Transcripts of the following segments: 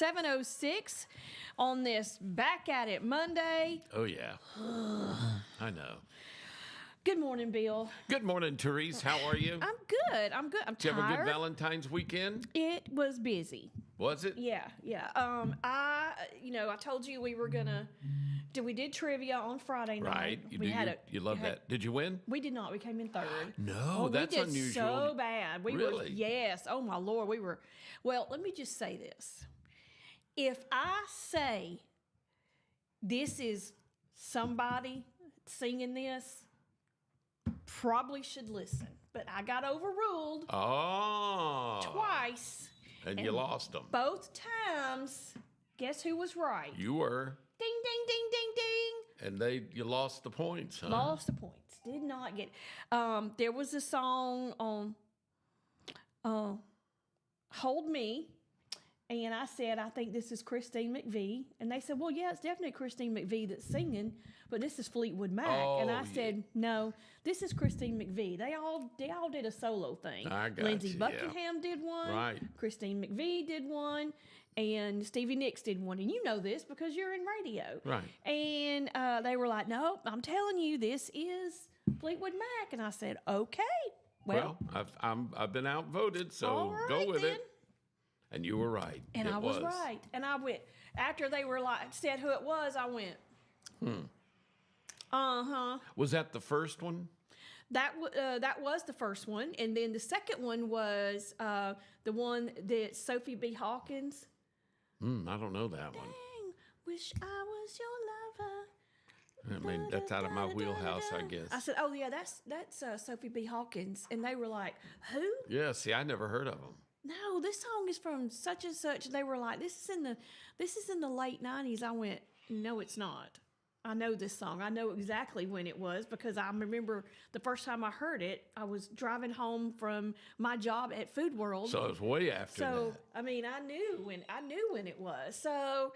7:06 on this Back at It Monday. Oh, yeah. I know. Good morning, Bill. Good morning, Therese. How are you? I'm good. I'm Did tired. you have a good Valentine's weekend? It was busy. Was it? Yeah. I told you we were gonna. We did trivia on Friday night. Right. You love that. Did you win? We did not. We came in third. No, that's we did unusual. So bad. Really? Yes. Oh my Lord. We were. Well, let me just say this. If I say this is somebody singing this, probably should listen. But I got overruled twice. And you lost them. Both times. Guess who was right? You were. Ding, ding, ding, ding, ding. And you lost the points, huh? Lost the points. Did not get it. There was a song on Hold Me. And I said, I think this is Christine McVie. And they said, well, yeah, it's definitely Christine McVie that's singing, but this is Fleetwood Mac. And I said, no, this is Christine McVie. They all did a solo thing. I got Lindsey you, Buckingham did one. Right. Christine McVie did one. And Stevie Nicks did one. And you know this because you're in radio. Right. And they were like, no, I'm telling you, this is Fleetwood Mac. And I said, okay. Well, I've been outvoted, so all right, go with then. it. And you were right. And I was right. And I went, after they were said who it was, I went, uh-huh. Was that the first one? That was the first one. And then the second one was the one that Sophie B. Hawkins. I don't know that one. Dang, wish I was your lover. I mean, that's out of my wheelhouse, I guess. I said, oh, yeah, that's Sophie B. Hawkins. And they were like, who? Yeah, see, I never heard of them. No, this song is from such and such. They were like, this is in the late 90s. I went, no, it's not. I know this song. I know exactly when it was because I remember the first time I heard it, I was driving home from my job at Food World. So it was way after that. So, I mean, I knew when it was. So,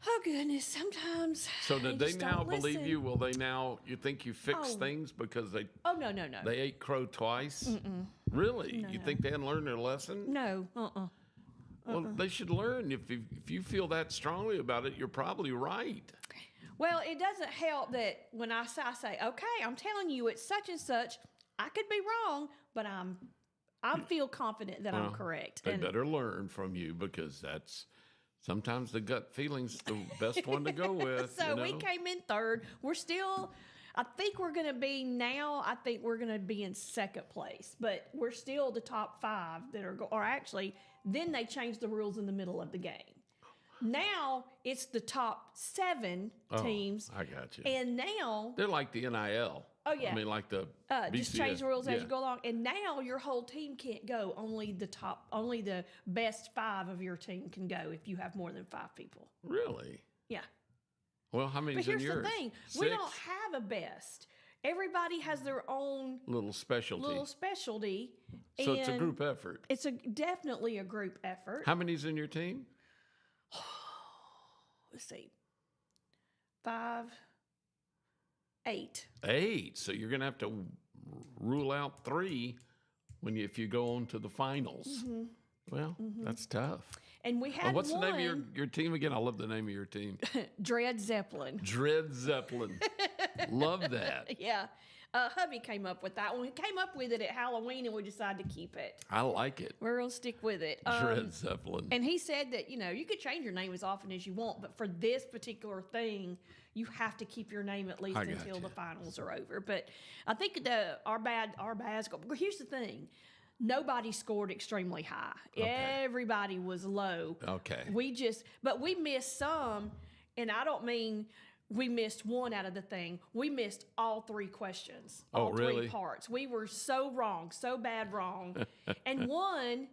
oh goodness, sometimes. So did they now believe listen. you? Will they now, you think you fixed things because they Oh, no. they ate crow twice? Really? No, you think they hadn't learned their lesson? No, Well, they should learn. If you feel that strongly about it, you're probably right. Well, it doesn't help that when I say, okay, I'm telling you it's such and such. I could be wrong, but I feel confident that I'm correct. They better learn from you because that's sometimes the gut feeling's the best one to go with. So we came in third. We're still, I think we're going to be in second place, but we're still the top five that or actually, then they changed the rules in the middle of the game. Now it's the top 7 teams. I got you. And now they're like the NIL. Oh, yeah. I mean, like the just BCS. change the rules as you go along. And now your whole team can't go. Only the best 5 of your team can go if you have more than 5 people. Really? Yeah. Well, how many's But in here's yours? the thing. 6? We don't have a best. Everybody has their own little specialty. So it's a group effort. It's definitely a group effort. How many's in your team? Let's see. 5, 8. 8. So you're going to have to rule out 3 if you go on to the finals. Well, that's tough. And we had what's the name of your team again? I love the name of your team. Dread Zeppelin. Dread Zeppelin. Love that. Yeah. Hubby came up with that one. He came up with it at Halloween, and we decided to keep it. I like it. We're going to stick with it. Dread Zeppelin. And he said that, you could change your name as often as you want, but for this particular thing, you have to keep your name at least until the finals are over. But I think our bad here's the thing. Nobody scored extremely high. Okay. Everybody was low. Okay. But we missed some, and I don't mean we missed one out of the thing. We missed all 3 questions. All 3 parts. We were so wrong, so bad wrong. And one,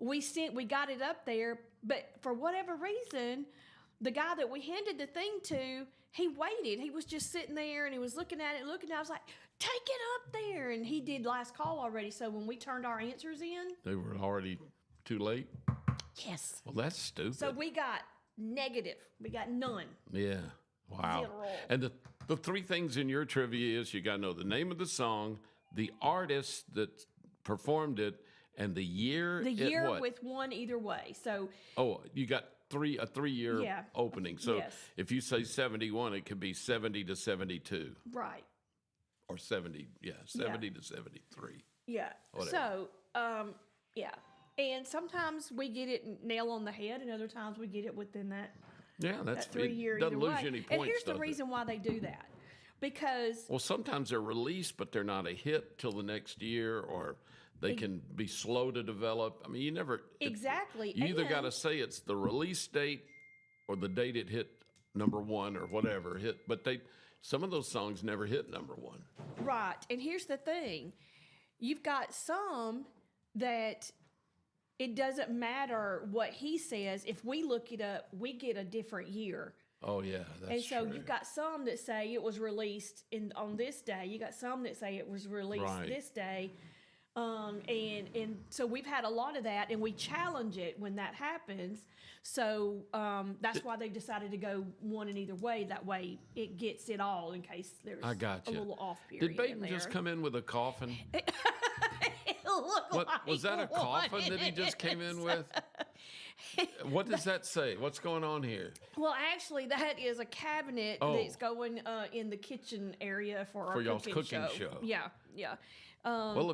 we got it up there, but for whatever reason, the guy that we handed the thing to, he waited. He was just sitting there and he was looking at it. I was like, take it up there. And he did last call already. So when we turned our answers in, they were already too late? Yes. Well, that's stupid. So we got negative. We got none. Yeah. Wow. 0. And the 3 things in your trivia is you got to know the name of the song, the artist that performed it, And the year? The year with one either way. So. Oh, you got a 3-year opening. So if you say 71, it could be 70 to 72. Right. Or 70 to 73. Yeah. Whatever. So, and sometimes we get it nail on the head, and other times we get it within that. Yeah, that's 3 year. Doesn't either lose way. any points. And here's the reason why they do that, because sometimes they're released, but they're not a hit till the next year, or they can be slow to develop. I mean, you never exactly. You either got to say it's the release date or the date it hit #1 or whatever hit, but some of those songs never hit #1. Right, and here's the thing: you've got some that it doesn't matter what he says. If we look it up, we get a different year. Oh yeah, that's and so true. You've got some that say it was released on this day. You got some that say it was released this day. And so we've had a lot of that, and we challenge it when that happens. So that's why they decided to go one in either way. That way it gets it all in case there's a little off period. Did Baton just come in with a coffin? Was that a coffin that he just came in with? What does that say? What's going on here? Well, actually, that is a cabinet that's going in the kitchen area for our y'all's cooking show. Yeah. Well,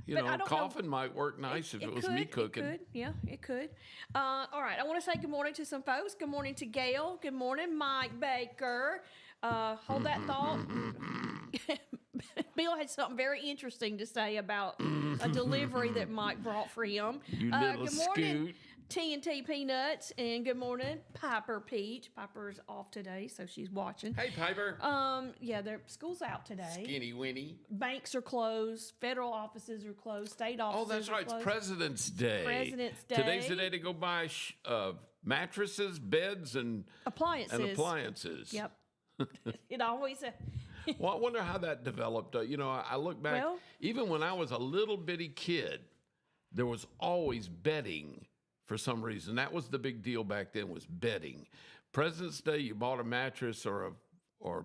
if coffin might work nice if it was me cooking. It could. It could. All right, I want to say good morning to some folks. Good morning to Gail. Good morning, Mike Baker. Hold that thought. Bill had something very interesting to say about a delivery that Mike brought for him. You little good morning, scoot. TNT Peanuts, and good morning, Piper Peach. Piper's off today, so she's watching. Hey, Piper. Their school's out today. Skinny Winnie. Banks are closed. Federal offices are closed. State offices that's right. closed. It's President's Day. President's Day. Today's the day to go buy mattresses, beds, and appliances. Yep. It always. Well, I wonder how that developed. I look back. Well, even when I was a little bitty kid, there was always bedding. For some reason, that was the big deal back then, was bedding. President's Day, you bought a mattress or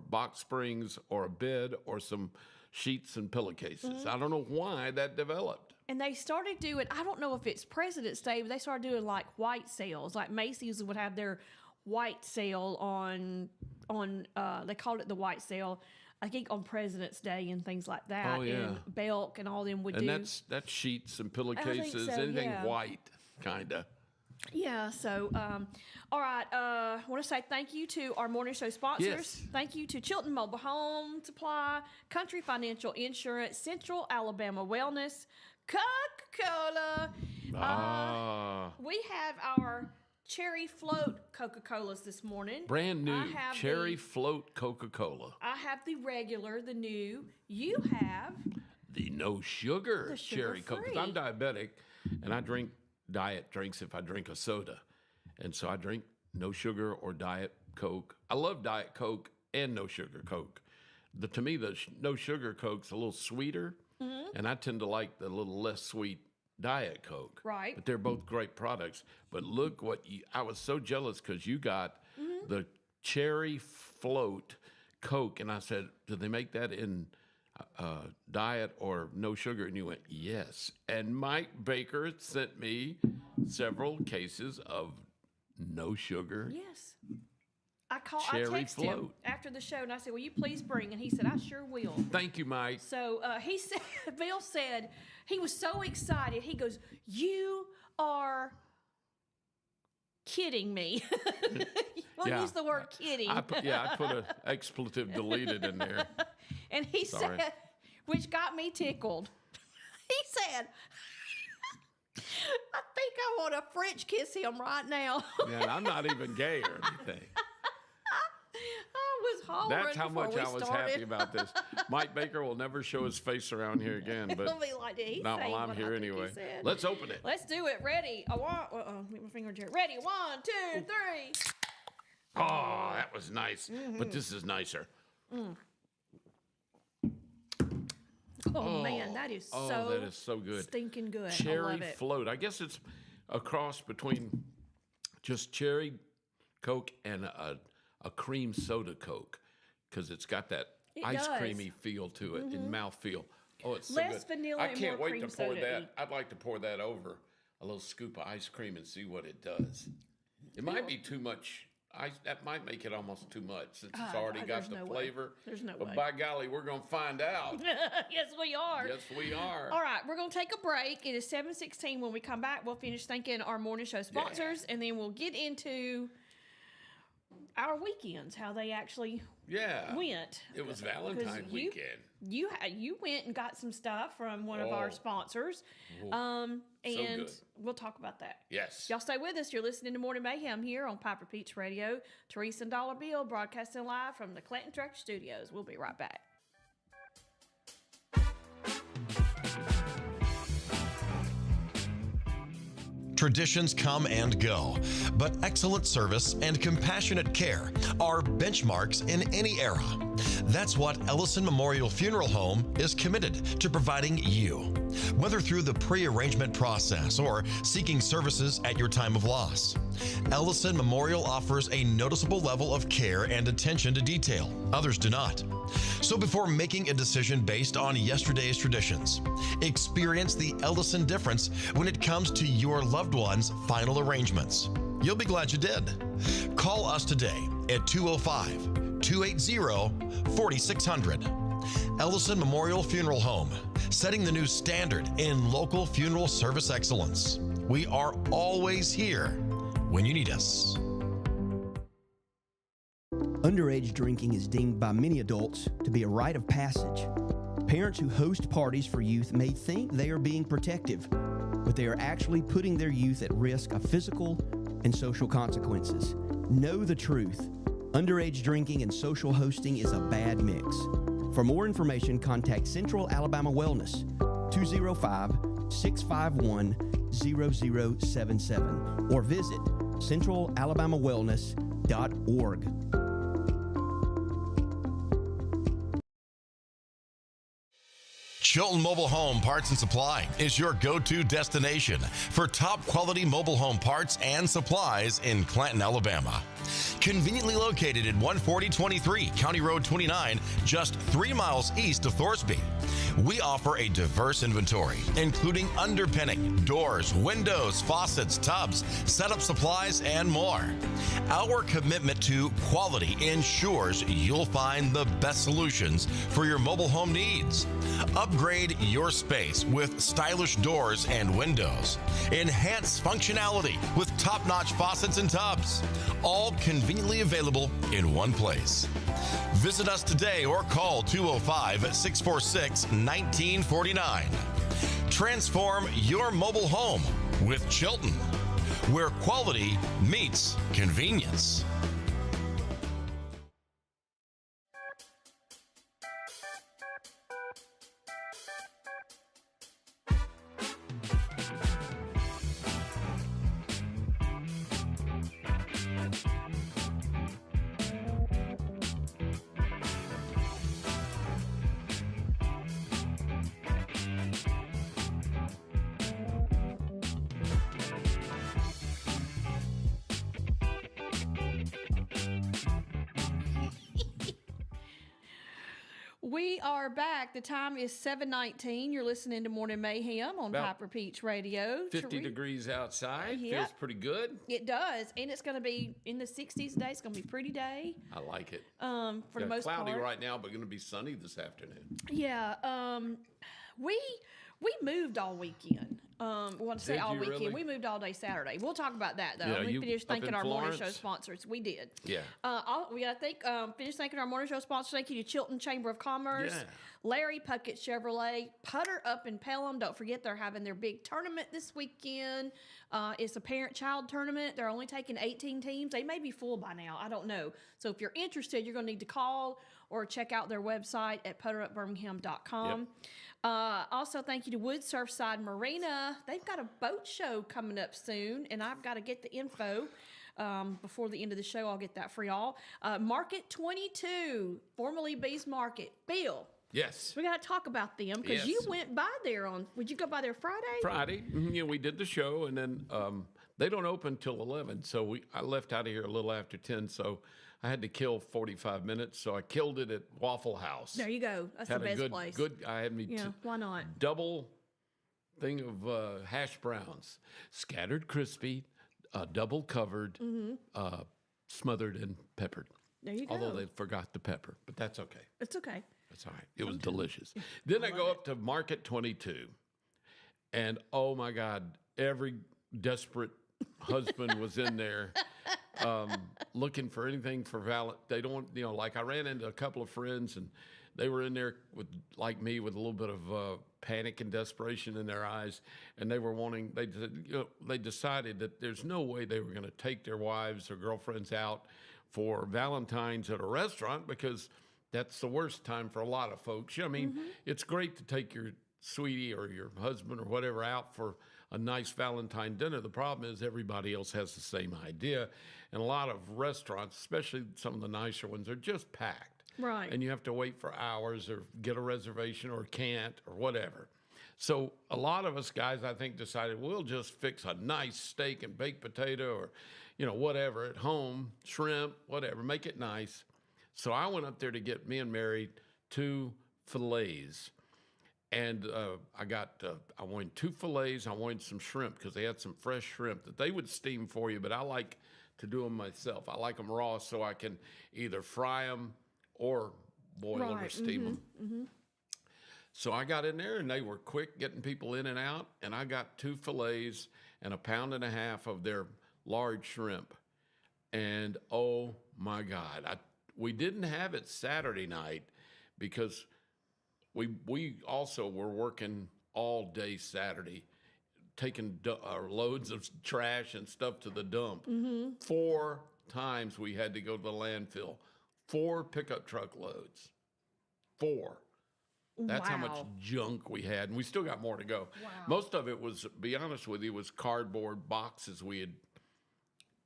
box springs or a bed or some sheets and pillowcases. Mm-hmm. I don't know why that developed. And they started doing, I don't know if it's President's Day, but they started doing like white sales. Like Macy's would have their white sale on they called it the white sale, I think on President's Day and things like that. Oh, yeah. And Belk and all them would do. And that's sheets and pillowcases, so, anything white, kind of. Yeah, so, all right, I want to say thank you to our morning show sponsors. Yes. Thank you to Chilton Mobile Home Supply, Country Financial Insurance, Central Alabama Wellness, Coca-Cola. We have our Cherry Float Coca-Colas this morning. Brand new Cherry Float Coca-Cola. I have the regular, the new. You have the no sugar the Cherry Coke. 'Cause I'm diabetic, and I drink diet drinks if I drink a soda. And so I drink no sugar or Diet Coke. I love Diet Coke and no sugar Coke. To me, the no sugar Coke's a little sweeter, and I tend to like the little less sweet Diet Coke. Right. But they're both great products. But look I was so jealous because you got the Cherry Float Coke, and I said, do they make that in diet or no sugar? And you went, yes. And Mike Baker sent me several cases of no sugar. Yes. I Cherry texted him Float after the show, and I said, will you please bring? And he said, I sure will. Thank you, Mike. So he said, Bill said, he was so excited. He goes, you are kidding me. We'll use the word kidding. I put an expletive deleted in there. And he said, which got me tickled. He said, I think I want to French kiss him right now. Man, I'm not even gay or anything. I was hollering. That's how much I was started. happy about this. Mike Baker will never show his face around here again, but He'll be like, did he not say while I'm what here I think anyway. he said? Let's open it. Let's do it. Ready? I want. Get my finger in here. Ready? 1, 2, 3. Oh, that was nice. But this is nicer. Oh man, that is so good. Stinking good. Cherry I love it. Float. I guess it's a cross between just cherry Coke and a cream soda Coke, because it's got that ice creamy feel to it, and mouth feel. Oh, it's so less good. vanilla I and can't more wait cream to pour soda. that. I'd like to pour that over a little scoop of ice cream and see what it does. It might be too much. That might make it almost too much since it's already got the flavor. There's no way. But by golly, we're going to find out. Yes, we are. Yes, we are. All right, we're going to take a break. It is 7:16. When we come back, we'll finish thanking our morning show sponsors, and then we'll get into our weekends, how they actually went. It was Valentine's weekend. You went and got some stuff from one of our sponsors, and so we'll talk about that. Yes. Y'all stay with us. You're listening to Morning Mayhem here on Piper Peach Radio. Teresa and Dollar Bill broadcasting live from the Clanton Tractor Studios. We'll be right back. Traditions come and go, but excellent service and compassionate care are benchmarks in any era. That's what Ellison Memorial Funeral Home is committed to providing you, whether through the pre-arrangement process or seeking services at your time of loss. Ellison Memorial offers a noticeable level of care and attention to detail. Others do not. So before making a decision based on yesterday's traditions, experience the Ellison difference when it comes to your loved one's final arrangements. You'll be glad you did. Call us today at 205-280-4600. Ellison Memorial Funeral Home, setting the new standard in local funeral service excellence. We are always here when you need us. Underage drinking is deemed by many adults to be a rite of passage. Parents who host parties for youth may think they are being protective, but they are actually putting their youth at risk of physical and social consequences. Know the truth. Underage drinking and social hosting is a bad mix. For more information, contact Central Alabama Wellness, 205-651-0077, or visit centralalabamawellness.org. Chilton Mobile Home Parts and Supply is your go-to destination for top quality mobile home parts and supplies in Clanton, Alabama. Conveniently located at 14023 County Road 29, just 3 miles east of Thorsby. We offer a diverse inventory, including underpinning, doors, windows, faucets, tubs, setup supplies, and more. Our commitment to quality ensures you'll find the best solutions for your mobile home needs. Upgrade your space with stylish doors and windows. Enhance functionality with top-notch faucets and tubs. All conveniently available in one place. Visit us today or call 205-646-1949. Transform your mobile home with Chilton, where quality meets convenience. We are back. The time is 7:19. You're listening to Morning Mayhem on About Piper Peach Radio. 50 degrees outside. Yep. Feels pretty good. It does, and it's going to be in the 60s today. It's going to be a pretty day. I like it. For the most cloudy part. right now, but going to be sunny this afternoon. Yeah. We moved all weekend. We want to say Did all you weekend. really? We moved all day Saturday. We'll talk about that though. Yeah, We you finished up thanking in our morning show Florence? sponsors. We did. Yeah. Finished thanking our morning show sponsors. Thank you to Chilton Chamber of Commerce, Yeah. Larry Puckett Chevrolet, Putter up in Pelham. Don't forget they're having their big tournament this weekend. It's a parent-child tournament. They're only taking 18 teams. They may be full by now. I don't know. So if you're interested, you're going to need to call or check out their website at putterupbirmingham.com. Yep. Also, thank you to Wood Surfside Marina. They've got a boat show coming up soon, and I've got to get the info. Before the end of the show, I'll get that for y'all. Market 22, formerly Bees Market. Bill, Yes. we got to talk about them because you Yes. went by there would you go by there Friday? Friday, we did the show, and then They don't open till 11, so I left out of here a little after 10, so I had to kill 45 minutes, so I killed it at Waffle House. There you go. That's the best place. I had me why not? double thing of hash browns, scattered crispy, double covered, smothered and peppered. There you go. Although they forgot the pepper, but that's okay. It's okay. That's all right. It was delicious. Then I go up to Market 22, and oh my God, every desperate husband was in there looking for anything for They don't, like I ran into a couple of friends, and they were in there like me, with a little bit of panic and desperation in their eyes, and they were wanting. They decided that there's no way they were going to take their wives or girlfriends out for Valentine's at a restaurant, because that's the worst time for a lot of folks. I mean, it's great to take your sweetie or your husband or whatever out for a nice Valentine dinner. The problem is everybody else has the same idea, and a lot of restaurants, especially some of the nicer ones, are just packed. Right. And you have to wait for hours or get a reservation or can't or whatever. So a lot of us guys, I think, decided we'll just fix a nice steak and baked potato or, whatever at home, shrimp, whatever, make it nice. So I went up there to get me and Mary 2 fillets. And I wanted 2 fillets. I wanted some shrimp because they had some fresh shrimp that they would steam for you, but I like to do them myself. I like them raw so I can either fry them or boil them or steam them. Mm-hmm. So I got in there, and they were quick getting people in and out, and I got 2 fillets and 1.5 pounds of their large shrimp. And oh my God, we didn't have it Saturday night because we also were working all day Saturday, taking loads of trash and stuff to the dump. 4 times we had to go to the landfill. 4 pickup truck loads. 4. That's how much junk we had, and we still got more to go. Wow. Most of it was, be honest with you, was cardboard boxes we had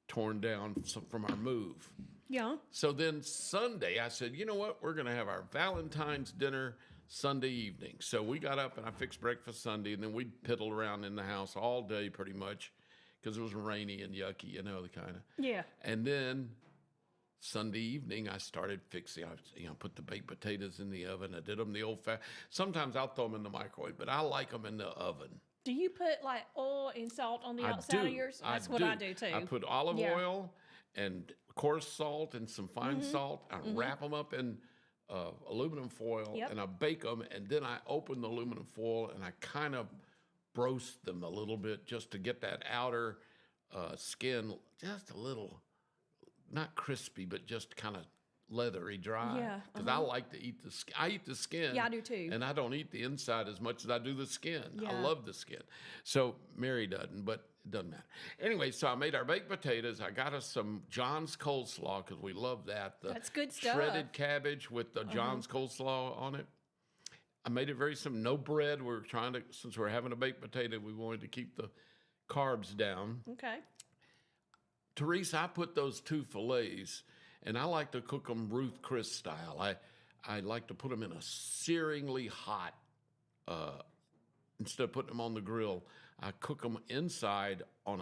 torn down from our move. Yeah. So then Sunday, I said, you know what? We're going to have our Valentine's dinner Sunday evening. So we got up, and I fixed breakfast Sunday, and then we piddled around in the house all day pretty much because it was rainy and yucky, the kind of. Yeah. And then Sunday evening, I started fixing. I put the baked potatoes in the oven. I did them the old-fashioned. Sometimes I'll throw them in the microwave, but I like them in the oven. Do you put like oil and salt on the outside of yours? That's what I do too. I put olive oil and coarse salt and some fine salt. I wrap them up in aluminum foil, and I bake them. And then I open the aluminum foil and I kind of roast them a little bit just to get that outer skin just a little, not crispy, but just kind of leathery dry. Yeah. Because I like to eat the skin. I eat the skin. Yeah, I do too. And I don't eat the inside as much as I do the skin. Yeah. I love the skin. So Mary doesn't, but it doesn't matter. Anyway, so I made our baked potatoes. I got us some John's coleslaw because we love that. That's good stuff. Shredded cabbage with the John's coleslaw on it. I made it very simple. No bread. We're trying to, since we're having a baked potato, we wanted to keep the carbs down. Okay. Teresa, I put those 2 fillets, and I like to cook them Ruth Chris style. I like to put them in a searingly hot, instead of putting them on the grill, I cook them inside I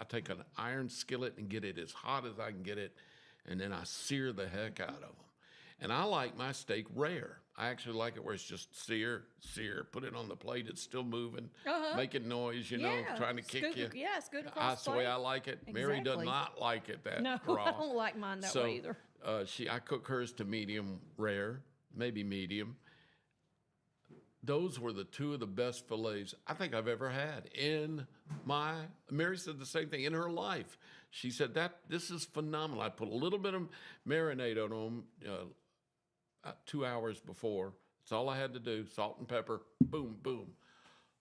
take an iron skillet and get it as hot as I can get it, and then I sear the heck out of them. And I like my steak rare. I actually like it where it's just sear, put it on the plate, it's still moving, making noise, trying to kick you. Yeah, it's good across That's the way I like it. Exactly. Mary does not like it that No, raw. I don't like mine that way either. I cook hers to medium rare, maybe medium. Those were the 2 of the best fillets I think I've ever had Mary said the same thing in her life. She said this is phenomenal. I put a little bit of marinade on them 2 hours before. That's all I had to do. Salt and pepper, boom, boom.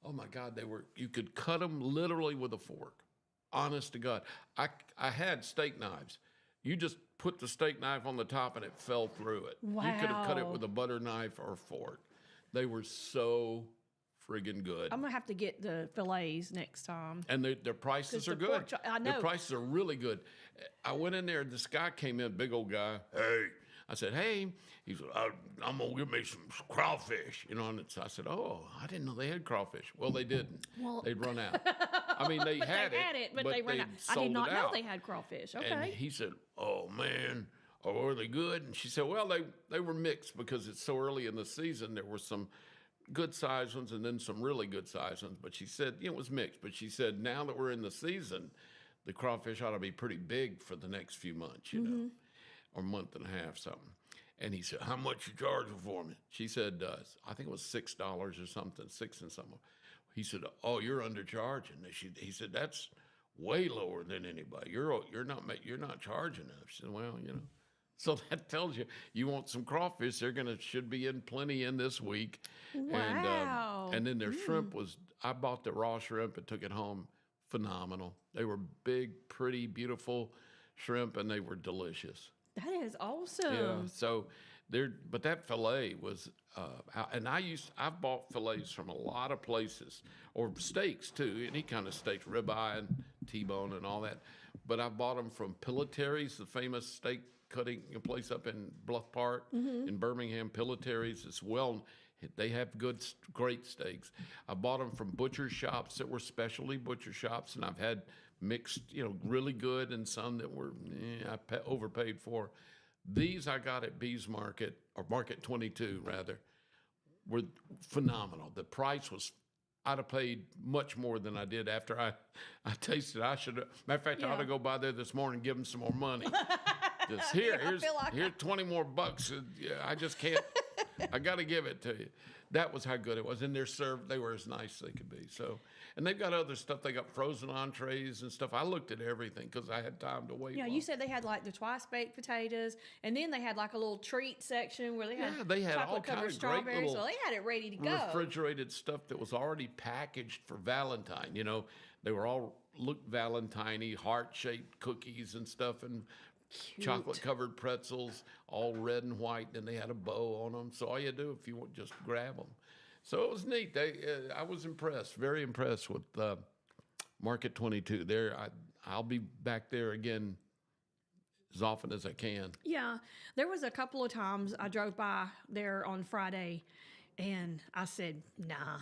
Oh my God, you could cut them literally with a fork. Honest to God. I had steak knives. You just put the steak knife on the top and it fell through it. Wow. You could have cut it with a butter knife or fork. They were so friggin' good. I'm gonna have to get the fillets next time. And their prices are good. I know. Their prices are really good. I went in there, this guy came in, big old guy. Hey, I said, hey, he said, I'm going to get me some crawfish, you know. And I said, oh, I didn't know they had crawfish. Well, they didn't. Well, they'd run out. I mean, they had it, but they ran out. I did not know they had crawfish. Okay. And he said, oh, man, were they good? And she said, well, they were mixed because it's so early in the season. There were some good-sized ones and then some really good-sized ones. But she said, it was mixed. But she said, now that we're in the season, the crawfish ought to be pretty big for the next few months, you know, or month and a half, something. And he said, how much you charging for me? She said, I think it was $6 or something, $6 and something. He said, oh, you're undercharging. He said, that's way lower than anybody. You're not charging enough. She said, well, you know. So that tells you want some crawfish. Should be in plenty in this week. Wow. And then their shrimp I bought the raw shrimp and took it home. Phenomenal. They were big, pretty, beautiful shrimp, and they were delicious. That is awesome. Yeah. So but that fillet was, and I've bought fillets from a lot of places, or steaks too, any kind of steaks, ribeye and T-bone and all that. But I bought them from Pillatary's, the famous steak cutting place up in Bluff Park in Birmingham. Pillatary's is they have great steaks. I bought them from butcher shops that were specialty butcher shops, and I've had mixed, really good and some that were I overpaid for. These I got at Bees Market, or Market 22 rather, were phenomenal. The price was, I'd have paid much more than I did after I tasted it. Matter of fact, I ought to go by there this morning and give them some more money. Just here's 20 more bucks. I just can't. I got to give it to you. That was how good it was. And they were as nice as they could be. So, and they've got other stuff. They got frozen entrees and stuff. I looked at everything because I had time to wait. Yeah, you said they had like the twice baked potatoes, and then they had like a little treat section where they had all kinds of strawberries. great little so they had it ready to go. Refrigerated stuff that was already packaged for Valentine. They were all looked Valentine-y, heart-shaped cookies and stuff, and chocolate-covered pretzels, all red and white, and they had a bow on them. So all you do, if you want, just grab them. So it was neat. I was impressed, very impressed with Market 22. I'll be back there again as often as I can. Yeah, there was a couple of times I drove by there on Friday, and I said, nah.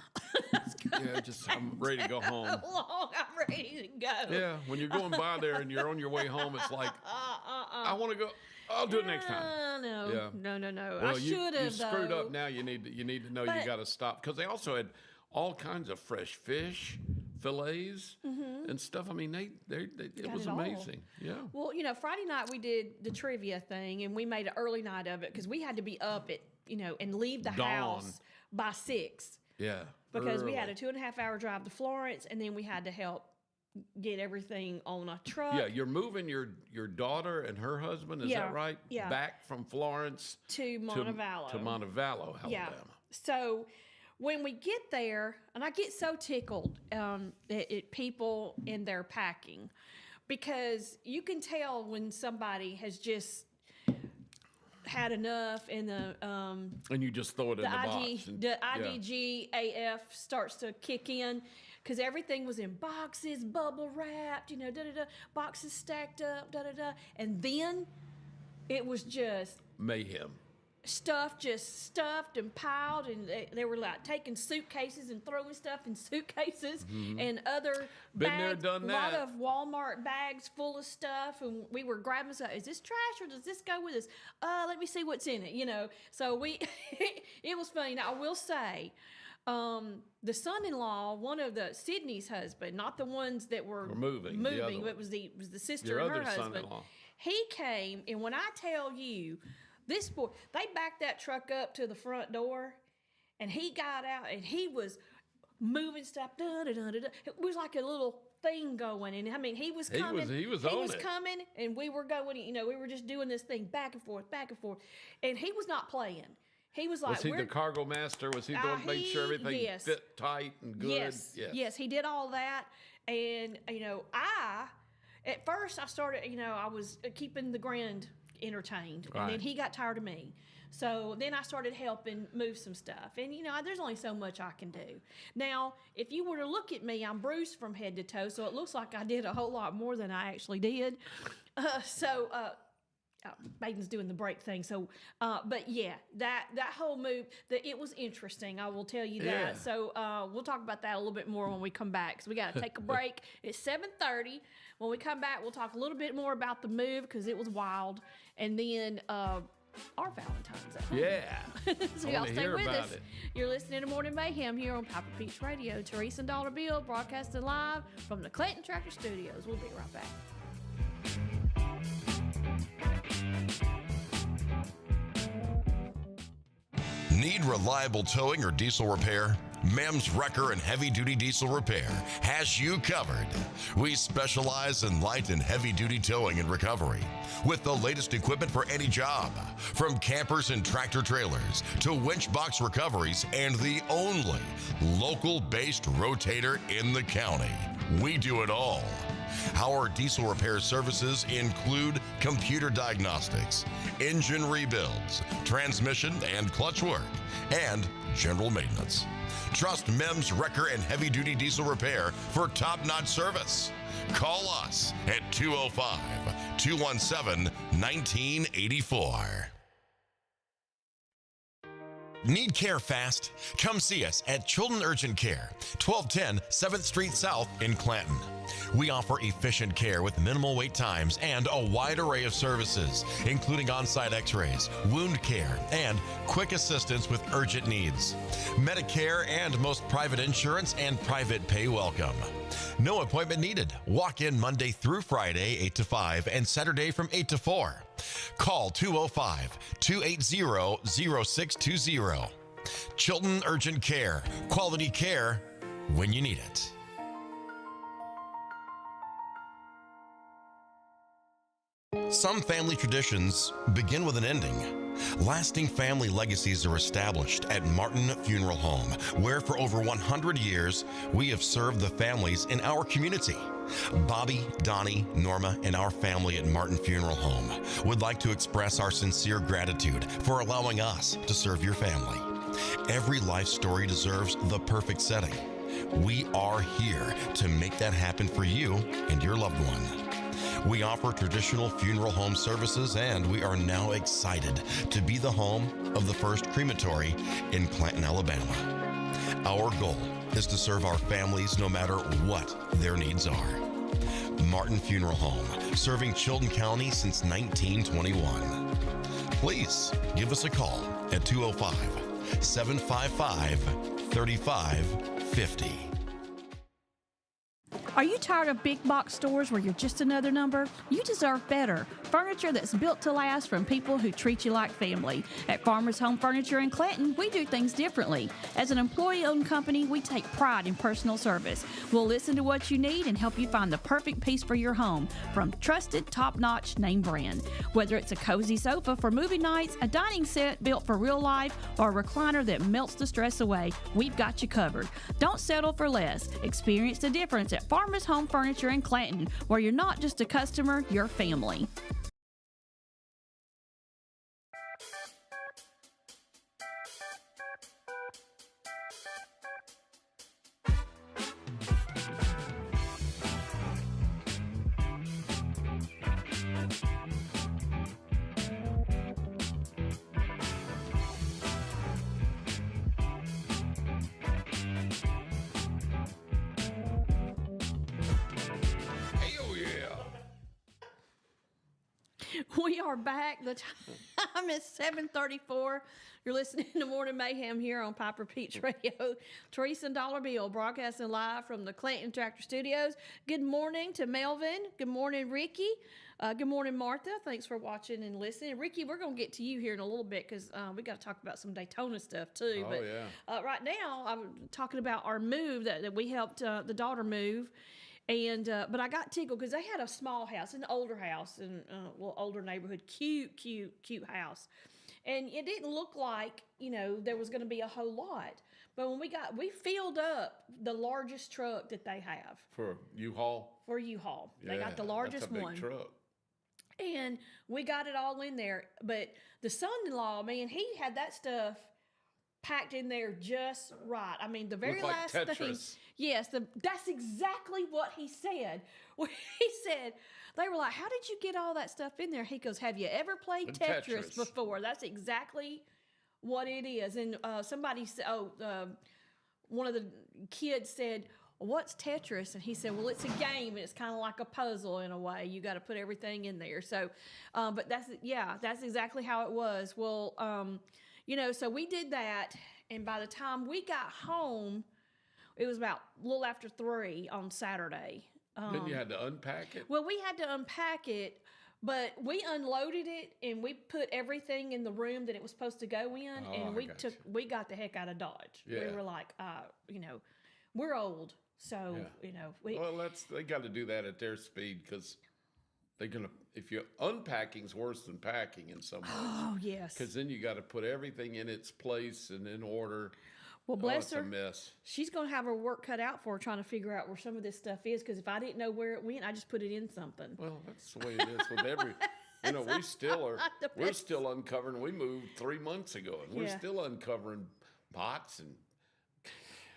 I'm ready to go home. I'm ready to go. Yeah, when you're going by there and you're on your way home, it's like, I want to go. I'll do it next time. No. Well, I should have. You screwed up. Now you need to know you got to stop, because they also had all kinds of fresh fish, fillets, and stuff. I mean, it was amazing. Yeah. Well, Friday night we did the trivia thing, and we made an early night of it because we had to be up at and leave the house by 6. Yeah. Because we had a 2.5-hour drive to Florence, and then we had to help get everything on a truck. Yeah, you're moving your daughter and her husband, is that right? Yeah. Back from Florence to Montevallo. To Montevallo, Alabama. Yeah. So when we get there, and I get so tickled at people in their packing, because you can tell when somebody has just had enough, and and you just throw it in the box. The IDGAF starts to kick in, because everything was in boxes, bubble wrapped, boxes stacked up, and then it was just mayhem. Stuff just stuffed and piled, and they were like taking suitcases and throwing stuff in suitcases and other bags. Been there, done that. A lot of Walmart bags full of stuff, and we were grabbing stuff. Is this trash or does this go with us? Let me see what's in it, So it was funny. Now I will say, the son-in-law, one of Sydney's husband, not the ones that were moving, it was the sister and her husband. Son-in-law. He came, and when I tell you, this boy, they backed that truck up to the front door, and he got out, and he was moving stuff. It was like a little thing going, and I mean, he was coming. He was coming, and we were going. We were just doing this thing back and forth, and he was not playing. He was like, was he the cargo master? Was he the one making sure everything fit tight and good? Yes, he did all that, and at first I started. I was keeping the grand entertained, and then he got tired of me, so then I started helping move some stuff, and there's only so much I can do. Now if you were to look at me, I'm bruised from head to toe, so it looks like I did a whole lot more than I actually did. Baden's doing the break thing. So, but yeah, that whole move, it was interesting. I will tell you that. Yeah. So we'll talk about that a little bit more when we come back. So we got to take a break. It's 7:30. When we come back, we'll talk a little bit more about the move because it was wild, and then our Valentine's at home. Yeah. So y'all stay with us. You're listening to Morning Mayhem here on Papa Peach Radio. Teresa and Dollar Bill broadcasting live from the Clayton Tractor Studios. We'll be right back. Need reliable towing or diesel repair? Mem's Wrecker and Heavy Duty Diesel Repair has you covered. We specialize in light and heavy duty towing and recovery with the latest equipment for any job, from campers and tractor trailers to winch box recoveries, and the only local-based rotator in the county. We do it all. Our diesel repair services include computer diagnostics, engine rebuilds, transmission and clutch work, and general maintenance. Trust Mem's Wrecker and Heavy Duty Diesel Repair for top-notch service. Call us at 205-217-1984. Need care fast? Come see us at Children Urgent Care, 1210 7th Street South in Clanton. We offer efficient care with minimal wait times and a wide array of services, including on-site x-rays, wound care, and quick assistance with urgent needs. Medicare and most private insurance and private pay welcome. No appointment needed. Walk in Monday through Friday, 8 to 5, and Saturday from 8 to 4. Call 205-280-0620. Chilton Urgent Care. Quality care when you need it. Some family traditions begin with an ending. Lasting family legacies are established at Martin Funeral Home, where for over 100 years, we have served the families in our community. Bobby, Donnie, Norma, and our family at Martin Funeral Home would like to express our sincere gratitude for allowing us to serve your family. Every life story deserves the perfect setting. We are here to make that happen for you and your loved one. We offer traditional funeral home services, and we are now excited to be the home of the first crematory in Clanton, Alabama. Our goal is to serve our families no matter what their needs are. Martin Funeral Home, serving Chilton County since 1921. Please give us a call at 205-755-3550. Are you tired of big box stores where you're just another number? You deserve better. Furniture that's built to last from people who treat you like family. At Farmers Home Furniture in Clanton, we do things differently. As an employee-owned company, we take pride in personal service. We'll listen to what you need and help you find the perfect piece for your home from trusted, top-notch name brand. Whether it's a cozy sofa for movie nights, a dining set built for real life, or a recliner that melts the stress away, we've got you covered. Don't settle for less. Experience the difference at Farmers Home Furniture in Clanton, where you're not just a customer, you're family. We are back. The time is 7:34. You're listening to Morning Mayhem here on Piper Peach Radio. Teresa and Dollar Bill broadcasting live from the Clanton Tractor Studios. Good morning to Melvin. Good morning, Ricky. Good morning, Martha. Thanks for watching and listening. Ricky, we're going to get to you here in a little bit because we got to talk about some Daytona stuff too. Right now, I'm talking about our move that we helped the daughter move. And but I got tickled because they had a small house, an older house, in older neighborhood, cute house, and it didn't look like there was going to be a whole lot. But when we filled up the largest truck that they have for U-Haul. They got the largest that's a big one. Truck. And we got it all in there. But the son-in-law, man, he had that stuff packed in there just right. I mean, the very Looked like last Tetris. thing. Yes, that's exactly what he said. He said, they were like, how did you get all that stuff in there? He goes, have you ever played Tetris before? That's exactly what it is. And somebody said, one of the kids said, what's Tetris? And he said, well, it's a game, and it's kind of like a puzzle in a way. You got to put everything in there. So, but that's exactly how it was. Well, so we did that, and by the time we got home, it was about a little after 3 on Saturday. Then you had to unpack it? Well, we had to unpack it, but we unloaded it, and we put everything in the room that it was supposed to go in, and we got the heck out of Dodge. Yeah. We were like, we're old. So, they got to do that at their speed, because they're going to, if you're unpacking's worse than packing in some ways. Oh, yes. Because then you got to put everything in its place and in order. Well, bless her. It's a mess. She's going to have her work cut out for her trying to figure out where some of this stuff is, because if I didn't know where it went, I just put it in something. Well, that's the way it is with every, we're still uncovering. We moved 3 months ago, and we're still uncovering pots, and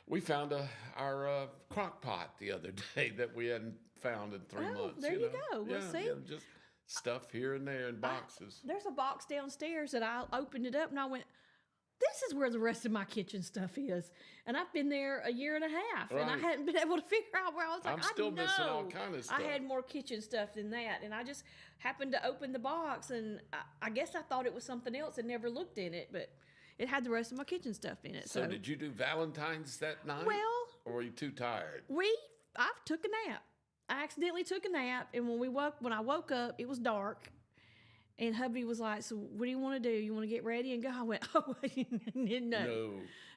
we found our crock pot the other day that we hadn't found in 3 months. There you go. We'll see. Just stuff here and there in boxes. There's a box downstairs that I opened it up, and I went, this is where the rest of my kitchen stuff is. And I've been there a year and a half, and I hadn't been able to figure out where I was like, I'm still missing all kind of stuff. I had more kitchen stuff than that, and I just happened to open the box, and I guess I thought it was something else and never looked in it, but it had the rest of my kitchen stuff in it. So did you do Valentine's that night? Well, or were you too tired? I took a nap. I accidentally took a nap, and when I woke up, it was dark. And hubby was like, so what do you want to do? You want to get ready and go? I went, oh,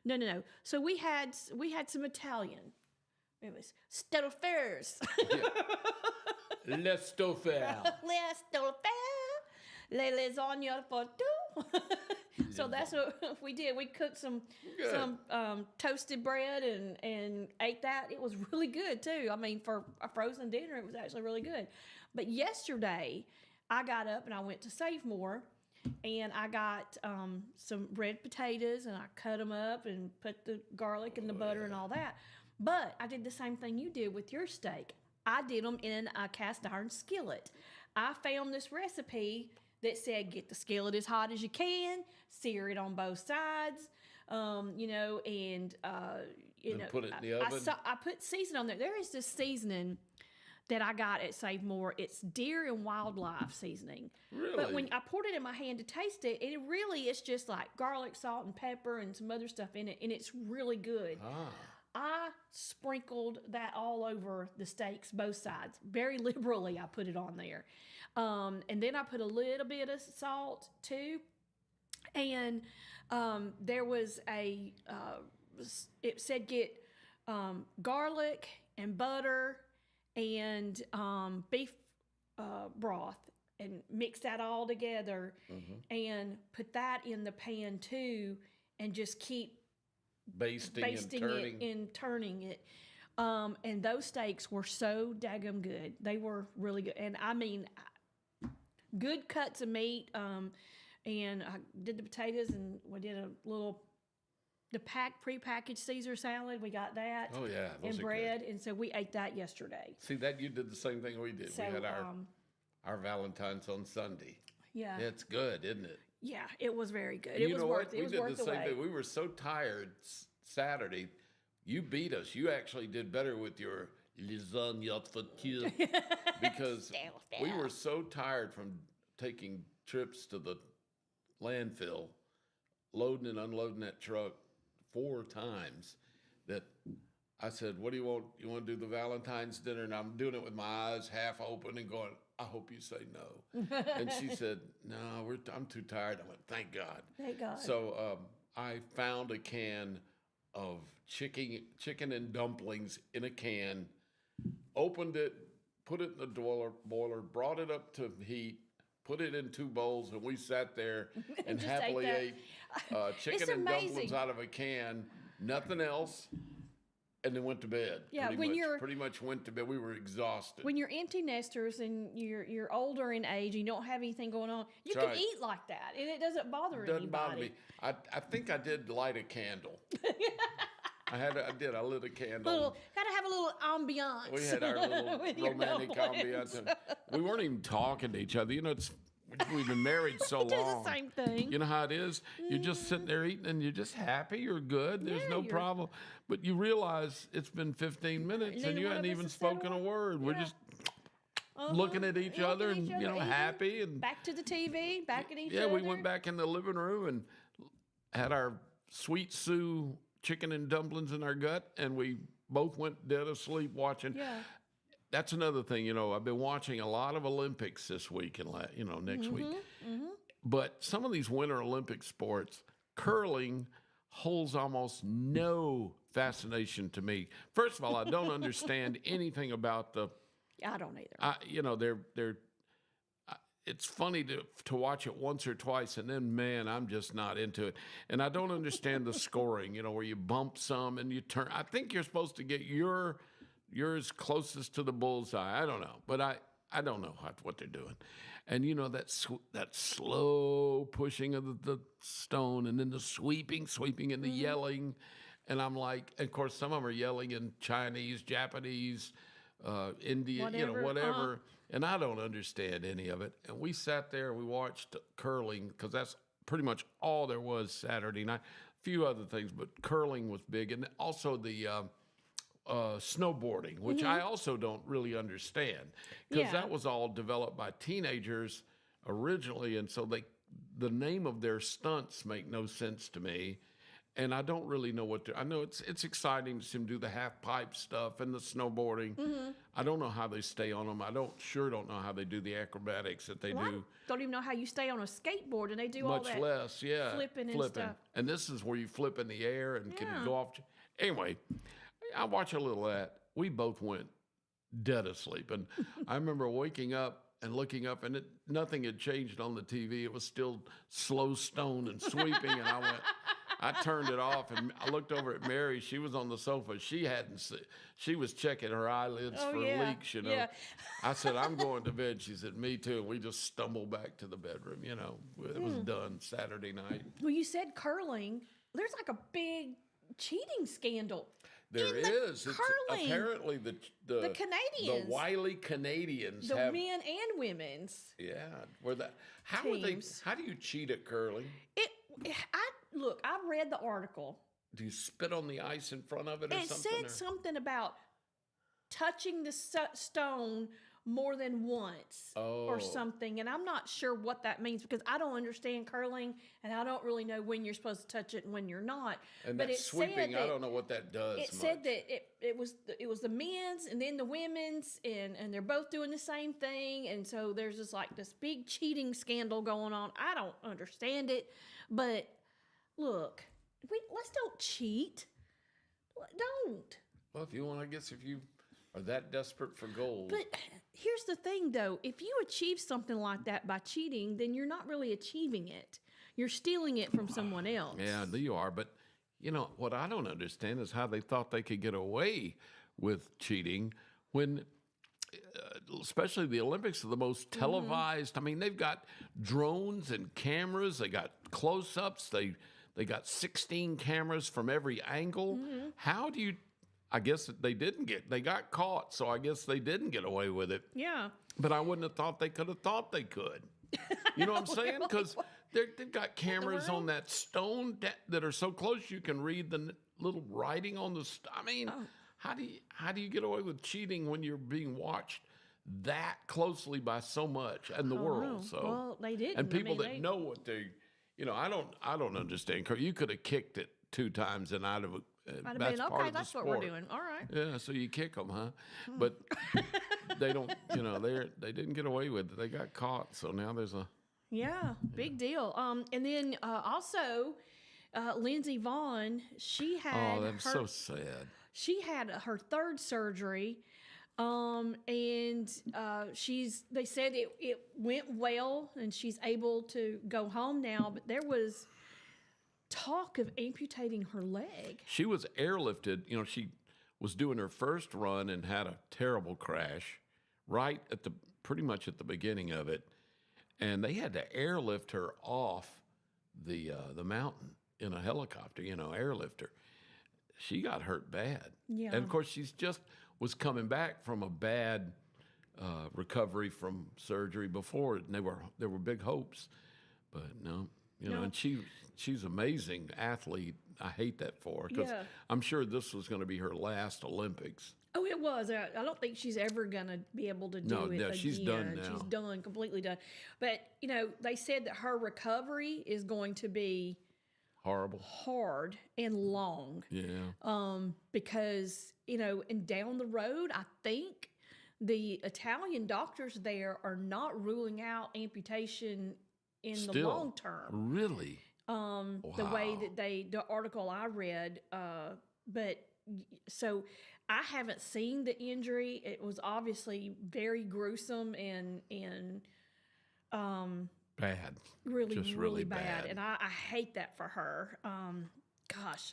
no. So we had some Italian. It was stofers. Le stoffer. Le stoffer. Le lasagna for two. So that's what we did. We cooked some toasted bread and ate that. It was really good too. I mean, for a frozen dinner, it was actually really good. But yesterday, I got up and I went to Save More, and I got some red potatoes, and I cut them up and put the garlic and the butter and all that. But I did the same thing you did with your steak. I did them in a cast iron skillet. I found this recipe that said get the skillet as hot as you can, sear it on both sides, and put it in the oven. I put seasoning on there. There is this seasoning that I got at Save More. It's deer and wildlife seasoning. Really? But when I poured it in my hand to taste it, it's just like garlic, salt, and pepper and some other stuff in it, and it's really good. I sprinkled that all over the steaks, both sides. Very liberally, I put it on there. And then I put a little bit of salt, too. And there was it said get garlic and butter and beef broth, and mix that all together, and put that in the pan too, and just keep basting and turning it. And those steaks were so daggum good. They were really good. And I mean, good cuts of meat. And I did the potatoes, and we did the pre-packaged Caesar salad. We got that. Oh yeah, those and are bread, good. and so we ate that yesterday. See that you did the same thing we did. So, we had our Valentine's on Sunday. Yeah, it's good, isn't it? Yeah, it was very good. And it was worth the same thing. We were so tired Saturday. You beat us. You actually did better with your lasagna for two because we were so tired from taking trips to the landfill, loading and unloading that truck 4 times, that I said, what do you want? You want to do the Valentine's dinner? And I'm doing it with my eyes half open and going, I hope you say no. And she said, no, I'm too tired. I went, thank God. Thank God. So I found a can of chicken and dumplings in a can, opened it, put it in the boiler, brought it up to heat, put it in 2 bowls, and we sat there and happily ate chicken and dumplings out of a can, nothing else. And then went to bed. Yeah, pretty much went to bed. We were exhausted. When you're empty nesters and you're older in age, and you don't have anything going on, you can eat like that, and it doesn't bother anybody. Doesn't bother me. I think I did light a candle. I lit a candle. Had to have a little ambiance. We had our little romantic ambiance. We weren't even talking to each other. You know, we've been married so long. We do the same thing. You know how it is? You're just sitting there eating and you're just happy. You're good. There's no problem. But you realize it's been 15 minutes and you hadn't even spoken a word. We're just looking at each other and, happy. And back to the TV, back at each other. Yeah, we went back in the living room and had our Sweet Sue chicken and dumplings in our gut, and we both went dead asleep watching. Yeah. That's another thing, I've been watching a lot of Olympics this week and, next week. Mm-hmm. But some of these Winter Olympic sports, curling holds almost no fascination to me. First of all, I don't understand anything about I don't either. It's funny to watch it once or twice, and then, man, I'm just not into it. And I don't understand the scoring, where you bump some and you turn. I think you're supposed to get yours closest to the bullseye. I don't know, but I don't know what they're doing. And that slow pushing of the stone, and then the sweeping, and the yelling. And I'm like, of course, some of them are yelling in Chinese, Japanese, Indian, whatever. And I don't understand any of it. And we sat there, we watched curling, because that's pretty much all there was Saturday night. A few other things, but curling was big. And also the snowboarding, which I also don't really understand, because that was all developed by teenagers originally. And so the name of their stunts make no sense to me. And I don't really know I know it's exciting to see them do the half pipe stuff and the snowboarding. Mm-hmm. I don't know how they stay on them. I don't know how they do the acrobatics that they do. I don't even know how you stay on a skateboard and they do all that. Much less, yeah. Flipping and stuff. And this is where you flip in the air and can go off. Anyway, I watch a little of that. We both went dead asleep. And I remember waking up and looking up, and nothing had changed on the TV. It was still slow stone and sweeping. And I turned it off, and I looked over at Mary. She was on the sofa. She was checking her eyelids for leaks, Yeah. I said, I'm going to bed. She said, me too. And we just stumbled back to the bedroom, It was done Saturday night. Well, you said curling. There's like a big cheating scandal. There is. Curling. It's apparently the Canadians. The wily Canadians the have men and women's. Yeah. How do you cheat at curling? Look, I read the article. Do you spit on the ice in front of it or something? It said something about touching the stone more than once or something. And I'm not sure what that means, because I don't understand curling, and I don't really know when you're supposed to touch it and when you're not. And but that sweeping, I don't know what that does. It said that it was the men's and then the women's, and they're both doing the same thing. And so there's this big cheating scandal going on. I don't understand it, but look, let's don't cheat. Don't. Well, if you are that desperate for gold. But here's the thing, though. If you achieve something like that by cheating, then you're not really achieving it. You're stealing it from someone else. Yeah, you are. But, what I don't understand is how they thought they could get away with cheating when, especially the Olympics are the most televised. I mean, they've got drones and cameras. They got close-ups. They got 16 cameras from every angle. Mm-hmm. How do you... I guess they got caught, so I guess they didn't get away with it. Yeah. But I wouldn't have thought they could have thought they could. You know what I'm saying? Because they've got cameras on that stone that are so close you can read the little writing on the stone. I mean, how do you get away with cheating when you're being watched that closely by so much in the world? So, well, they did. And people know what they, I don't understand. You could have kicked it 2 times and I'd have. I'd have been, okay, that's what we're doing. All right. Yeah, so you kick them, huh? But they don't, they didn't get away with it. They got caught, so now there's a... Yeah, big deal. And then also, Lindsey Vonn, she had... Oh, that's so sad. She had her 3rd surgery, and they said it went well, and she's able to go home now, but there was... talk of amputating her leg. She was airlifted. She was doing her first run and had a terrible crash right at pretty much at the beginning of it. And they had to airlift her off the mountain in a helicopter, airlift her. She got hurt bad. Yeah. And of course, she's just was coming back from a bad recovery from surgery before, and there were big hopes, but no, and she's amazing athlete. I hate that for her because I'm sure this was going to be her last Olympics. Oh, it was. I don't think she's ever going to be able to do it again. She's done now. She's done, completely done. But, they said that her recovery is going to be horrible, hard, and long. Yeah. Because, and down the road, I think the Italian doctors there are not ruling out amputation in the long term. Really? Wow. The way that the article I read, but so I haven't seen the injury. It was obviously very gruesome and bad. Really, just really bad. And I hate that for her. Gosh.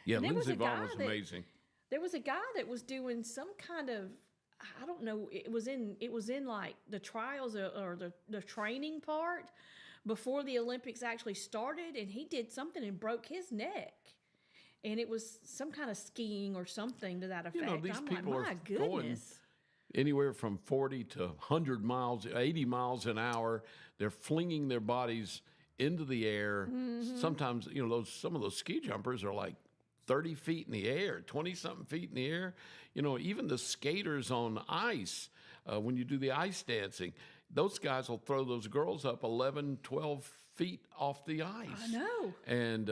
Yeah, Lindsey Vonn was amazing. There was a guy that was doing some kind of, I don't know, it was in like the trials or the training part before the Olympics actually started, and he did something and broke his neck. And it was some kind of skiing or something to that effect. These I'm people like, my are goodness. going anywhere from 40 to 100 miles, 80 miles an hour. They're flinging their bodies into the air. Mm-hmm. Sometimes, some of those ski jumpers are like 30 feet in the air, 20-something feet in the air. Even the skaters on ice, when you do the ice dancing, those guys will throw those girls up 11, 12 feet off the ice. I know. And,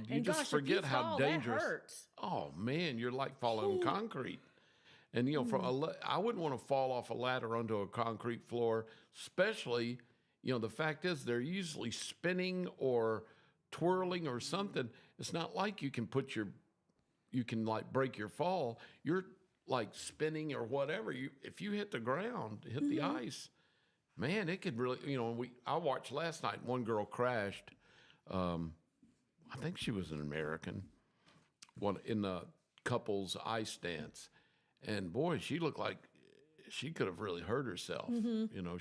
you just forget how dangerous. That hurts. Oh, man, you're like falling on concrete. And, I wouldn't want to fall off a ladder onto a concrete floor, especially, the fact is they're usually spinning or twirling or something. It's not like you can break your fall. You're like spinning or whatever. If you hit the ground, hit the ice, man, it could really, I watched last night, one girl crashed. I think she was an American, one in the couples ice dance. And boy, she looked like she could have really hurt herself. Mm-hmm.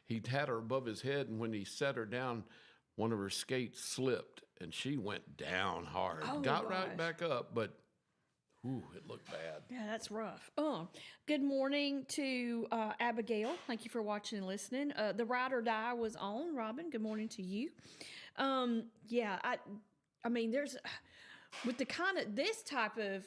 He had her above his head, and when he set her down, one of her skates slipped, and she went down hard. Got right back up, but it looked bad. Yeah, that's rough. Good morning to Abigail. Thank you for watching and listening. The Ride or Die was on. Robin, good morning to you. I mean, there's with the kind of this type of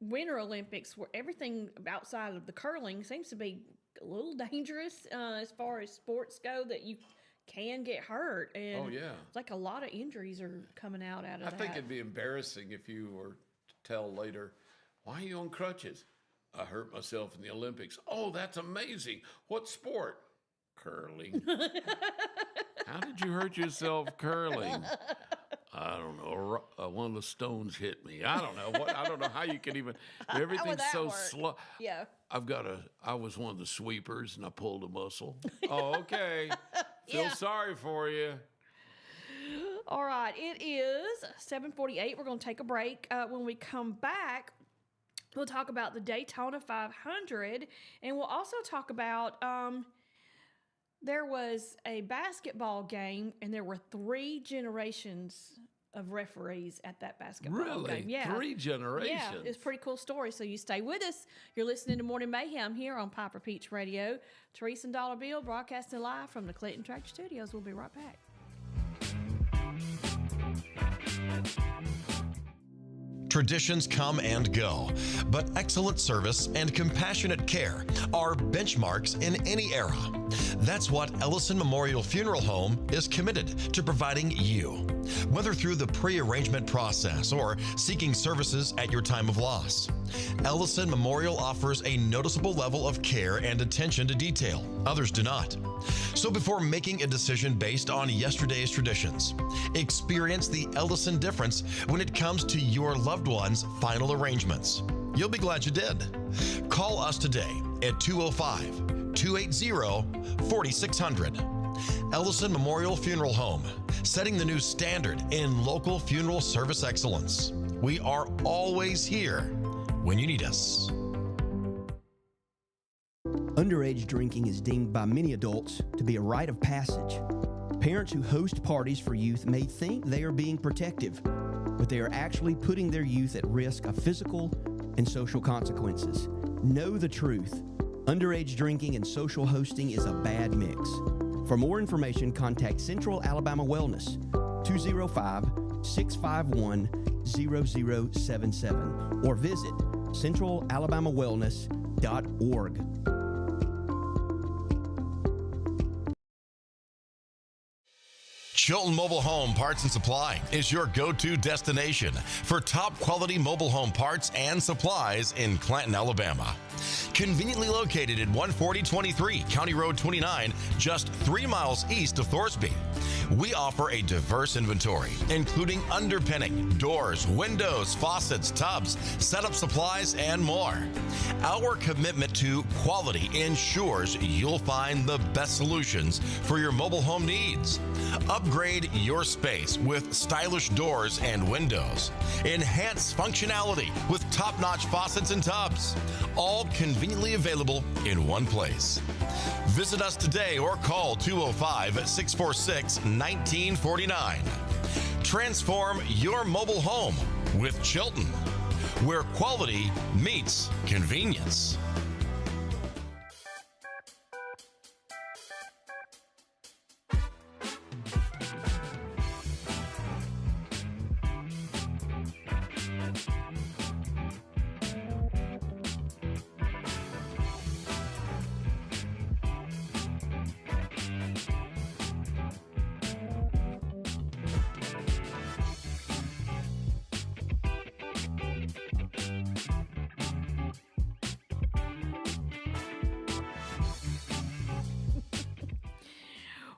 Winter Olympics where everything outside of the curling seems to be a little dangerous as far as sports go, that you can get hurt. And it's like a lot of injuries are coming out of that. I think it'd be embarrassing if you were to tell later, why are you on crutches? I hurt myself in the Olympics. Oh, that's amazing. What sport? Curling. How did you hurt yourself curling? I don't know. One of the stones hit me. I don't know what. I don't know how you can even. Everything's so slow. Yeah. I was one of the sweepers and I pulled a muscle. Oh, okay. Feel sorry for you. All right. It is 7:48. We're going to take a break. When we come back, we'll talk about the Daytona 500, and we'll also talk about. There was a basketball game, and there were 3 generations of referees at that basketball game. Yeah. 3 generations? Yeah, it's a pretty cool story, so you stay with us. You're listening to Morning Mayhem here on Piper Peach Radio. Teresa and Dollar Bill broadcasting live from the Clinton Tractor Studios. We'll be right back. Traditions come and go, but excellent service and compassionate care are benchmarks in any era. That's what Ellison Memorial Funeral Home is committed to providing you. Whether through the pre-arrangement process or seeking services at your time of loss, Ellison Memorial offers a noticeable level of care and attention to detail. Others do not. So before making a decision based on yesterday's traditions, experience the Ellison difference when it comes to your loved one's final arrangements. You'll be glad you did. Call us today at 205-280-4600. Ellison Memorial Funeral Home, setting the new standard in local funeral service excellence. We are always here when you need us. Underage drinking is deemed by many adults to be a rite of passage. Parents who host parties for youth may think they are being protective, but they are actually putting their youth at risk of physical and social consequences. Know the truth. Underage drinking and social hosting is a bad mix. For more information, contact Central Alabama Wellness, 205-651-0077, or visit centralalabamawellness.org. Chilton Mobile Home Parts and Supply is your go-to destination for top quality mobile home parts and supplies in Clanton, Alabama. Conveniently located at 14023 County Road 29, just 3 miles east of Thorsby. We offer a diverse inventory, including underpinning, doors, windows, faucets, tubs, setup supplies, and more. Our commitment to quality ensures you'll find the best solutions for your mobile home needs. Upgrade your space with stylish doors and windows. Enhance functionality with top-notch faucets and tubs. All conveniently available in one place. Visit us today or call 205-646-1949. Transform your mobile home with Chilton, where quality meets convenience.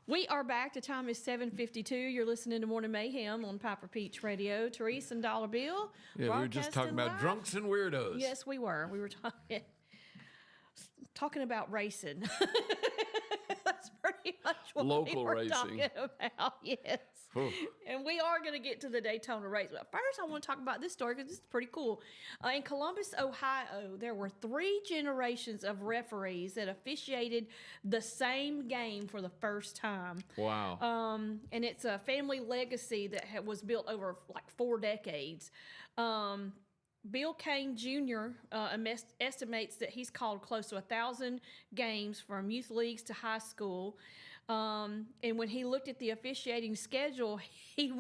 We are back. The time is 7:52. You're listening to Morning Mayhem on Piper Peach Radio. Therese and Dollar Bill. Yeah, we were just talking about live. drunks and weirdos. Yes, we were. We were talking about racing. That's pretty much what Local we were racing. talking about. Yes. And we are going to get to the Daytona race. But first, I want to talk about this story because this is pretty cool. In Columbus, Ohio, there were 3 generations of referees that officiated the same game for the first time. Wow. And it's a family legacy that was built over like 4 decades. Bill Kane Jr. Estimates that he's called close to 1,000 games from youth leagues to high school. And when he looked at the officiating schedule, he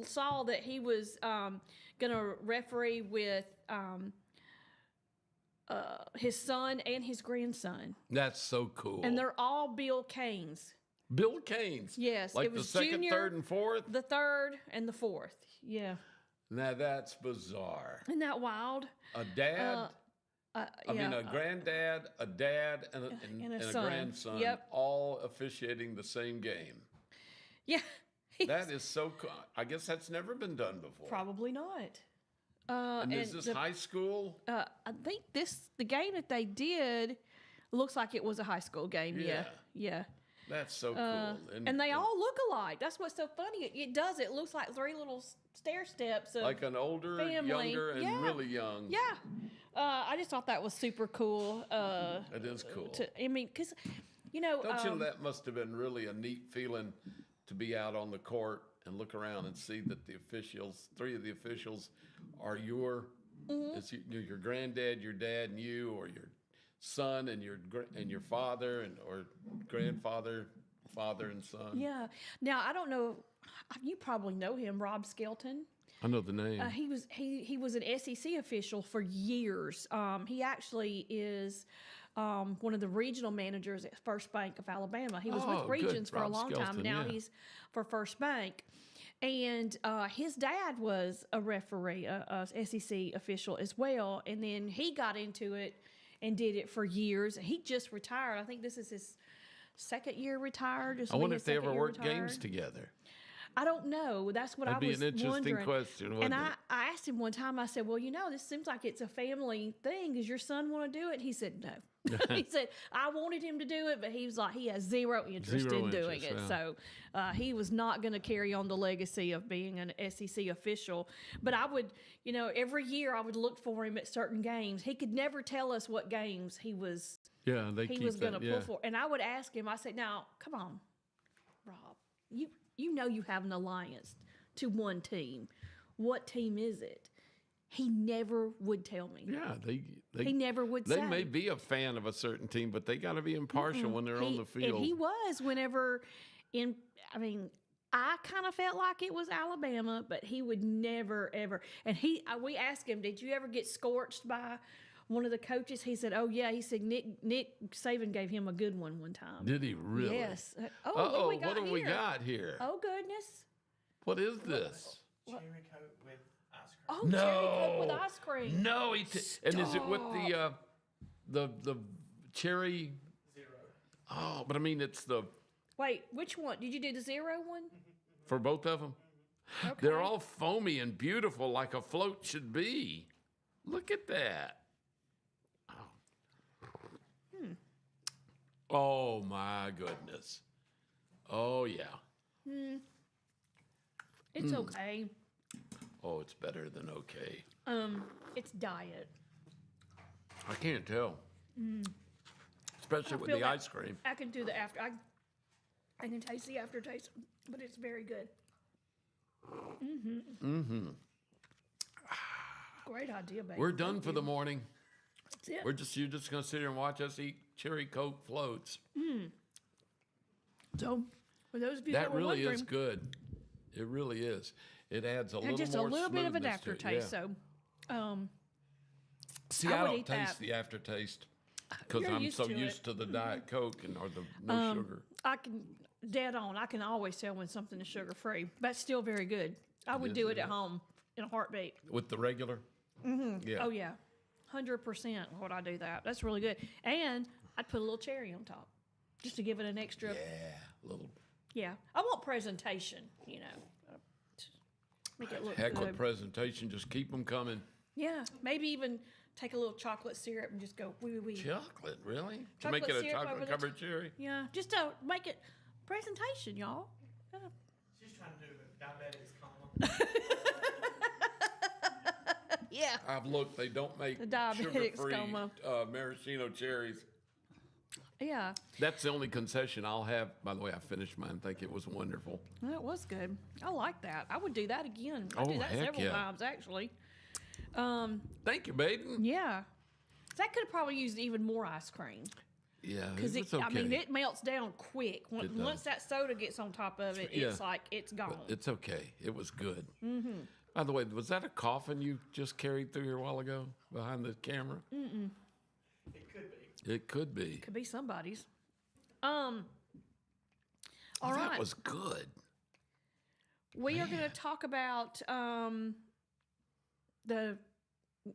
saw that he was going to referee with his son and his grandson. That's so cool. And they're all Bill Kanes. Bill Kanes. Yes. Like it was the second, junior, third, and fourth? The third and the fourth. Yeah. Now that's bizarre. Isn't that wild? A dad, a granddad, a dad, and a son. grandson, Yep. all officiating the same game. Yeah. That is so cool. I guess that's never been done before. Probably not. And is this high school? I think the game that they did looks like it was a high school game. Yeah. That's so cool. And they all look alike. That's what's so funny. It does. It looks like 3 little stair steps of like an older, family. younger, and really young. Yeah. I just thought that was super cool. It is cool. Because, you know. Don't you know that must have been really a neat feeling to be out on the court and look around and see that the officials, 3 of the officials, are your granddad, your dad, and you, or your son and your father or grandfather, father and son. Yeah. Now I don't know. You probably know him, Rob Skelton. I know the name. He was an SEC official for years. He actually is one of the regional managers at First Bank of Alabama. He was with Regions for a long time. Now he's for First Bank. And his dad was a referee, a SEC official as well. And then he got into it and did it for years. He just retired. I think this is his second year retired. I wonder if they ever worked games together. I don't know. That's what That'd I was be an interesting wondering. question, wouldn't And it? I asked him one time, I said, well, this seems like it's a family thing. Does your son want to do it? He said, no. He said, I wanted him to do it, but he was like, he has zero interest in doing it. Yeah. So he was not going to carry on the legacy of being an SEC official. But I would, every year I would look for him at certain games. He could never tell us what games he was Yeah, they he keep was going to that, pull for. And I would ask him, I said, now, come on, Rob, you know you have an alliance to one team. What team is it? He never would tell me. Yeah, He never would They say. may be a fan of a certain team, but they got to be impartial when they're on the field. And he was whenever I kind of felt like it was Alabama, but he would never, ever. And we asked him, did you ever get scorched by one of the coaches? He said, oh, yeah. He said, Nick Saban gave him a good one time. Did he really? Yes. Uh-oh, what what have we got here? Oh, goodness. What is this? Cherry Coke with ice cream. Oh, cherry Coke with ice cream. No, and is it with the cherry? Zero. Oh, but I mean, it's the Wait, which one? Did you do the zero one? for both of them. Okay. They're all foamy and beautiful, like a float should be. Look at that. Oh my goodness. Oh yeah. It's okay. Oh, it's better than okay. It's diet. I can't tell. Especially with feel the that- ice cream. I can do the after. I can taste the aftertaste, but it's very good. Great idea, baby. We're done for the morning. That's it. You're just gonna sit here and watch us eat cherry Coke floats. So, for those of you that That were really wondering, is good. It really is. It adds a and little just a more little bit of an smoothness to it, aftertaste. yeah. So, See, I I would don't eat taste that. the aftertaste because You're I'm used so to used it. to the Diet Coke or the no sugar. I can dead on. I can always tell when something is sugar free. That's still very good. I would do it at home in a heartbeat. With the regular? Yeah. Oh yeah, 100% would I do that. That's really good. And I'd put a little cherry on top, just to give it an extra. Yeah, little Yeah, I want presentation. Make it look heckler good. presentation. Just keep them coming. Yeah, maybe even take a little chocolate syrup and just go wee. Chocolate, really? To Chocolate make it a syrup over chocolate the covered cherry? Yeah, just to make it presentation, y'all. She's trying to do the diabetics coma. Yeah. I've looked. They don't make The diabetics sugar-free coma. maraschino cherries. Yeah, That's the only concession I'll have. By the way, I finished mine. I think it was wonderful. that was good. I like that. I would do that again. I Oh, did that heck several yeah. times actually. Thank you, Baden. Yeah. That could have probably used even more ice cream. Yeah, Because it's okay. it melts down quick. It does. Once that soda gets on top of it, Yeah. it's like it's gone. It's okay. It was good. Mm-hmm. By the way, was that a coffin you just carried through here a while ago behind the camera? It could be. It could be. Could be somebody's. All right. That was good. We are going to talk about the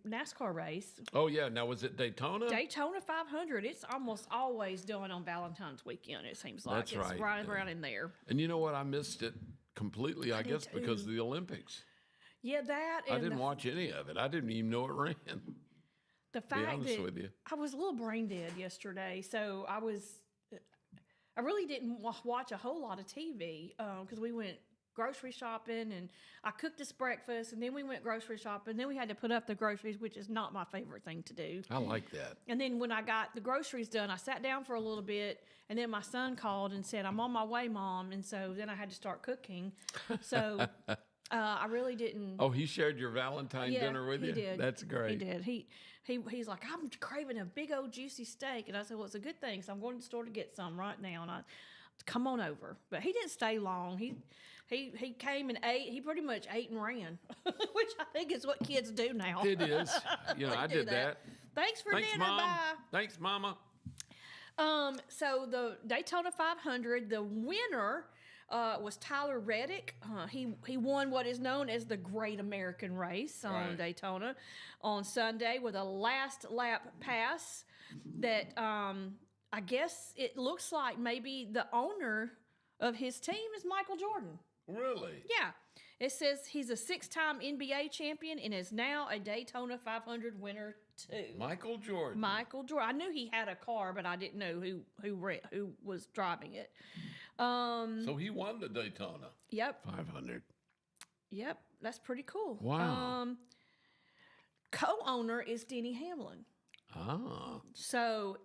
NASCAR race. Oh, yeah. Now, was it Daytona? Daytona 500. It's almost always done on Valentine's weekend, it seems like. That's it's right, around in there. And you know what? I missed it completely, I did guess, because of too. the Olympics. Yeah, that and I didn't watch any of it. I didn't even know it ran. the Be fact honest that with you. I was a little brain dead yesterday, so I really didn't watch a whole lot of TV because we went grocery shopping and I cooked us breakfast and then we went grocery shopping and then we had to put up the groceries, which is not my favorite thing to do. I like that. And then when I got the groceries done, I sat down for a little bit and then my son called and said, I'm on my way, Mom. And so then I had to start cooking. So I really didn't. Oh, he shared your Valentine dinner with he you? did. That's great. He did. He's like, I'm craving a big old juicy steak, and I said, well, it's a good thing, so I'm going to the store to get some right now. And I come on over, but he didn't stay long. He came and ate. He pretty much ate and ran, which I think is what kids do now. It is. You know, They I do did that. Thanks for Thanks, dinner. Mom. Bye. Thanks, Mama. So the Daytona 500, the winner was Tyler Reddick. He won what is known as the Great American Race on Right. Daytona on Sunday with a last lap pass that I guess it looks like maybe the owner of his team is Michael Jordan. Really? Yeah. It says he's a 6-time NBA champion and is now a Daytona 500 winner too. Michael Jordan. Michael Jordan. I knew he had a car, but I didn't know who was driving it. So he won the Daytona Yep. 500. Yep. That's pretty cool. Wow. Co-owner is Denny Hamlin. Ah. So,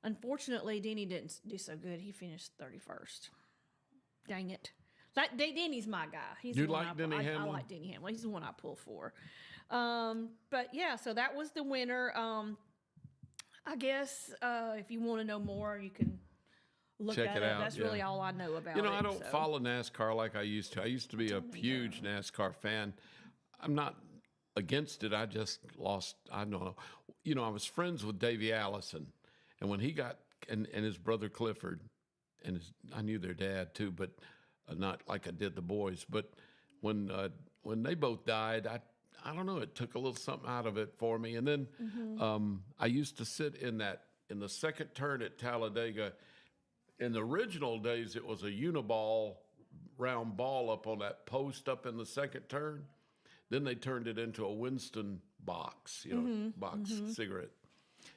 unfortunately, Denny didn't do so good. He finished 31st. Dang it. Denny's my guy. He's You the one like Denny Hamlin? I like Denny Hamlin. He's the one I pull for. But yeah, so that was the winner. I guess if you want to know more, you can look Check that it up. out, That's yeah. really all I know about You know, it. I don't so. follow NASCAR like I used to. I used to be a huge NASCAR fan. I'm not against it. I just lost, I don't know. You know, I was friends with Davey Allison. And when he got, and his brother Clifford, and I knew their dad too, but not like I did the boys. But when they both died, I don't know, it took a little something out of it for me. And then I used to sit in the second turn at Talladega. In the original days, it was a uniball, round ball up on that post up in the second turn. Then they turned it into a Winston box, cigarette.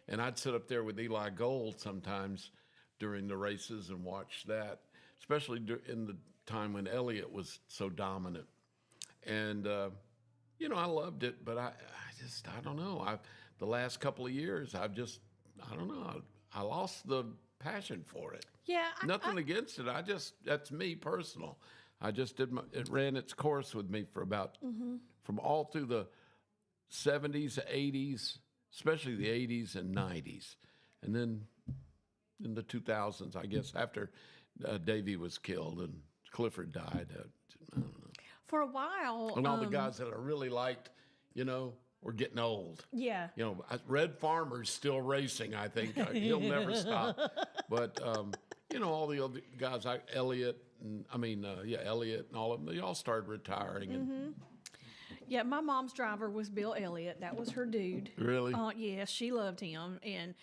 And I'd sit up there with Eli Gold sometimes during the races and watch that, especially in the time when Elliott was so dominant. And, I loved it, but I don't know. The last couple of years, I don't know. I lost the passion for it. Yeah. Nothing against it. That's me personal. I just it ran its course with me for about, from all through the 70s, 80s, especially the 80s and 90s. And then in the 2000s, I guess, after Davey was killed and Clifford died, I don't know. For a while. And all the guys that I really liked, were getting old. Yeah. Red Farmer's still racing, I think. He'll never stop. But, all the other guys like Elliott, Elliott and all of them, they all started retiring. And Yeah, my mom's driver was Bill Elliott. That was her dude. Really? Yeah, she loved him. And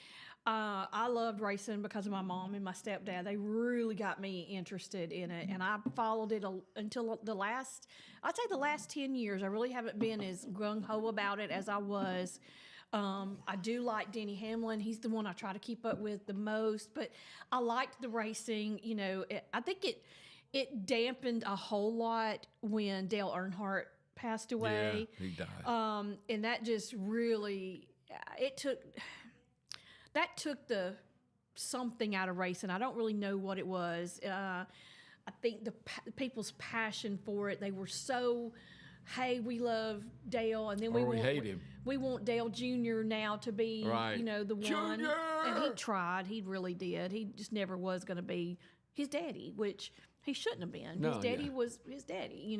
I loved racing because of my mom and my stepdad. They really got me interested in it. And I followed it until the last 10 years. I really haven't been as gung-ho about it as I was. I do like Denny Hamlin. He's the one I try to keep up with the most. But I liked the racing. I think it dampened a whole lot when Dale Earnhardt passed away. Yeah, he died. And that just really, that took the something out of racing. I don't really know what it was. I think the people's passion for it, they were so, hey, we love Dale, and then we hate him. We want Dale Jr. now to be, Right. the one. Junior! And he tried. He really did. He just never was going to be his daddy, which he shouldn't have been. No, his daddy yeah. was his daddy,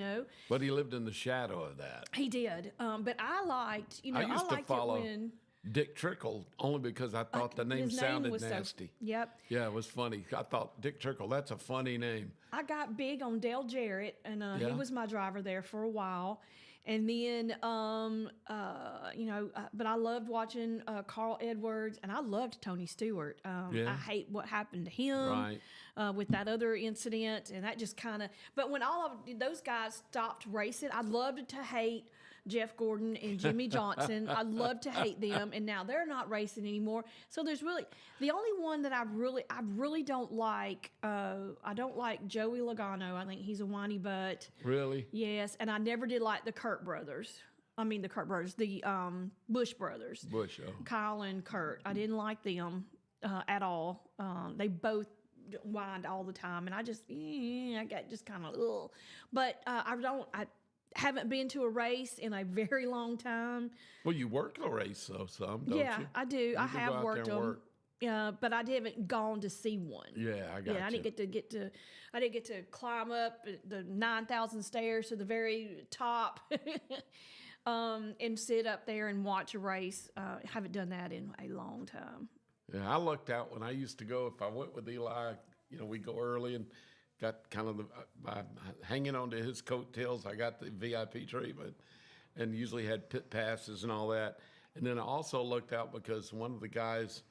But he lived in the shadow of that. He did. But I liked, I used to liked follow it when Dick Trickle only because I thought the name his sounded was nasty. Yep. Yeah, it was funny. I thought Dick Trickle, that's a funny name. I got big on Dale Jarrett, and he Yeah. was my driver there for a while. And then, but I loved watching Carl Edwards, and I loved Tony Stewart. Yeah. I hate what happened to him Right. with that other incident, and that just kind of. But when all of those guys stopped racing, I loved to hate Jeff Gordon and Jimmy Johnson. I loved to hate them, and now they're not racing anymore. So there's really the only one that I really don't like. I don't like Joey Logano. I think he's a whiny butt. Really? Yes, and I never did like the Bush brothers, the Bush brothers. Bush, oh. Kyle and Kurt. I didn't like them at all. They both whined all the time, and I got just kind of ugh. But I haven't been to a race in a very long time. Well, you work a race, though, some, don't Yeah, you? I do. You I can go have out worked there and them. work. Yeah, but I haven't gone to see one. Yeah, I got I you. didn't get to climb up the 9,000 stairs to the very top and sit up there and watch a race. I haven't done that in a long time. Yeah, I lucked out when I used to go. If I went with Eli, we go early and got kind of by hanging on to his coattails. I got the VIP treatment and usually had pit passes and all that. And then I also lucked out because one of the guys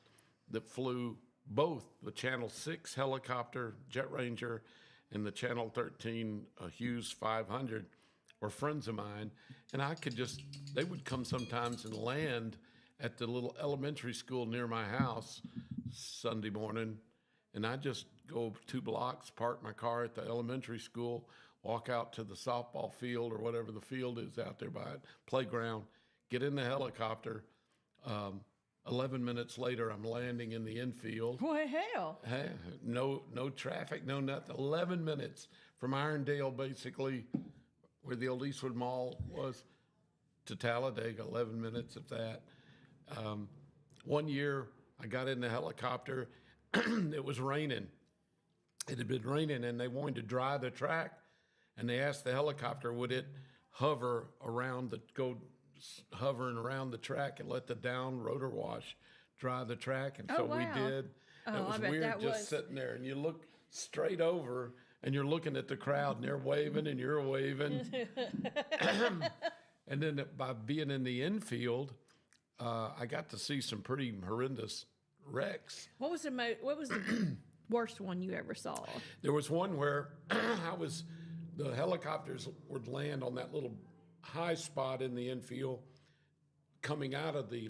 that flew both the Channel 6 helicopter, Jet Ranger, and the Channel 13 Hughes 500 were friends of mine, and they would come sometimes and land at the little elementary school near my house Sunday morning, and I just go 2 blocks, park my car at the elementary school, walk out to the softball field or whatever the field is out there by it, playground, get in the helicopter. 11 minutes later, I'm landing in the infield. Well, hell. Hey, no traffic, no nothing. 11 minutes from Irondale, basically, where the old Eastwood Mall was, to Talladega, 11 minutes of that. One year, I got in the helicopter. It was raining. It had been raining, and they wanted to dry the track, and they asked the helicopter, would it hover around hovering around the track and let the down rotor wash dry the track, and so wow. we did. Oh, it was weird just sitting there, and you look straight over, and you're looking at the crowd, and they're waving, and you're waving. And then by being in the infield, I got to see some pretty horrendous wrecks. What was the worst one you ever saw? There was one where the helicopters would land on that little high spot in the infield, coming out of the,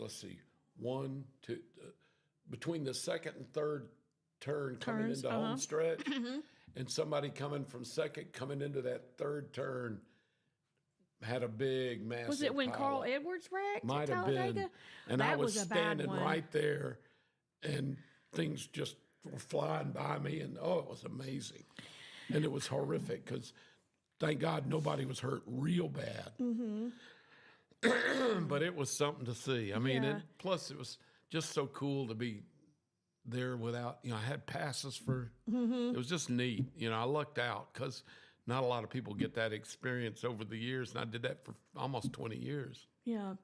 between the second and third turn coming into home stretch, and somebody coming from second coming into that third turn had a big, massive Was it when pileup. Carl Edwards wrecked Might at have Talladega? been. And that I was a bad standing one. right there, and things just were flying by me, and it was amazing. And it was horrific because, thank God, nobody was hurt real bad. But it was something to see. I mean, Yeah. plus it was just so cool to be there without, I had passes for, it was just neat. I lucked out because not a lot of people get that experience over the years, and I did that for almost 20 years. Yeah.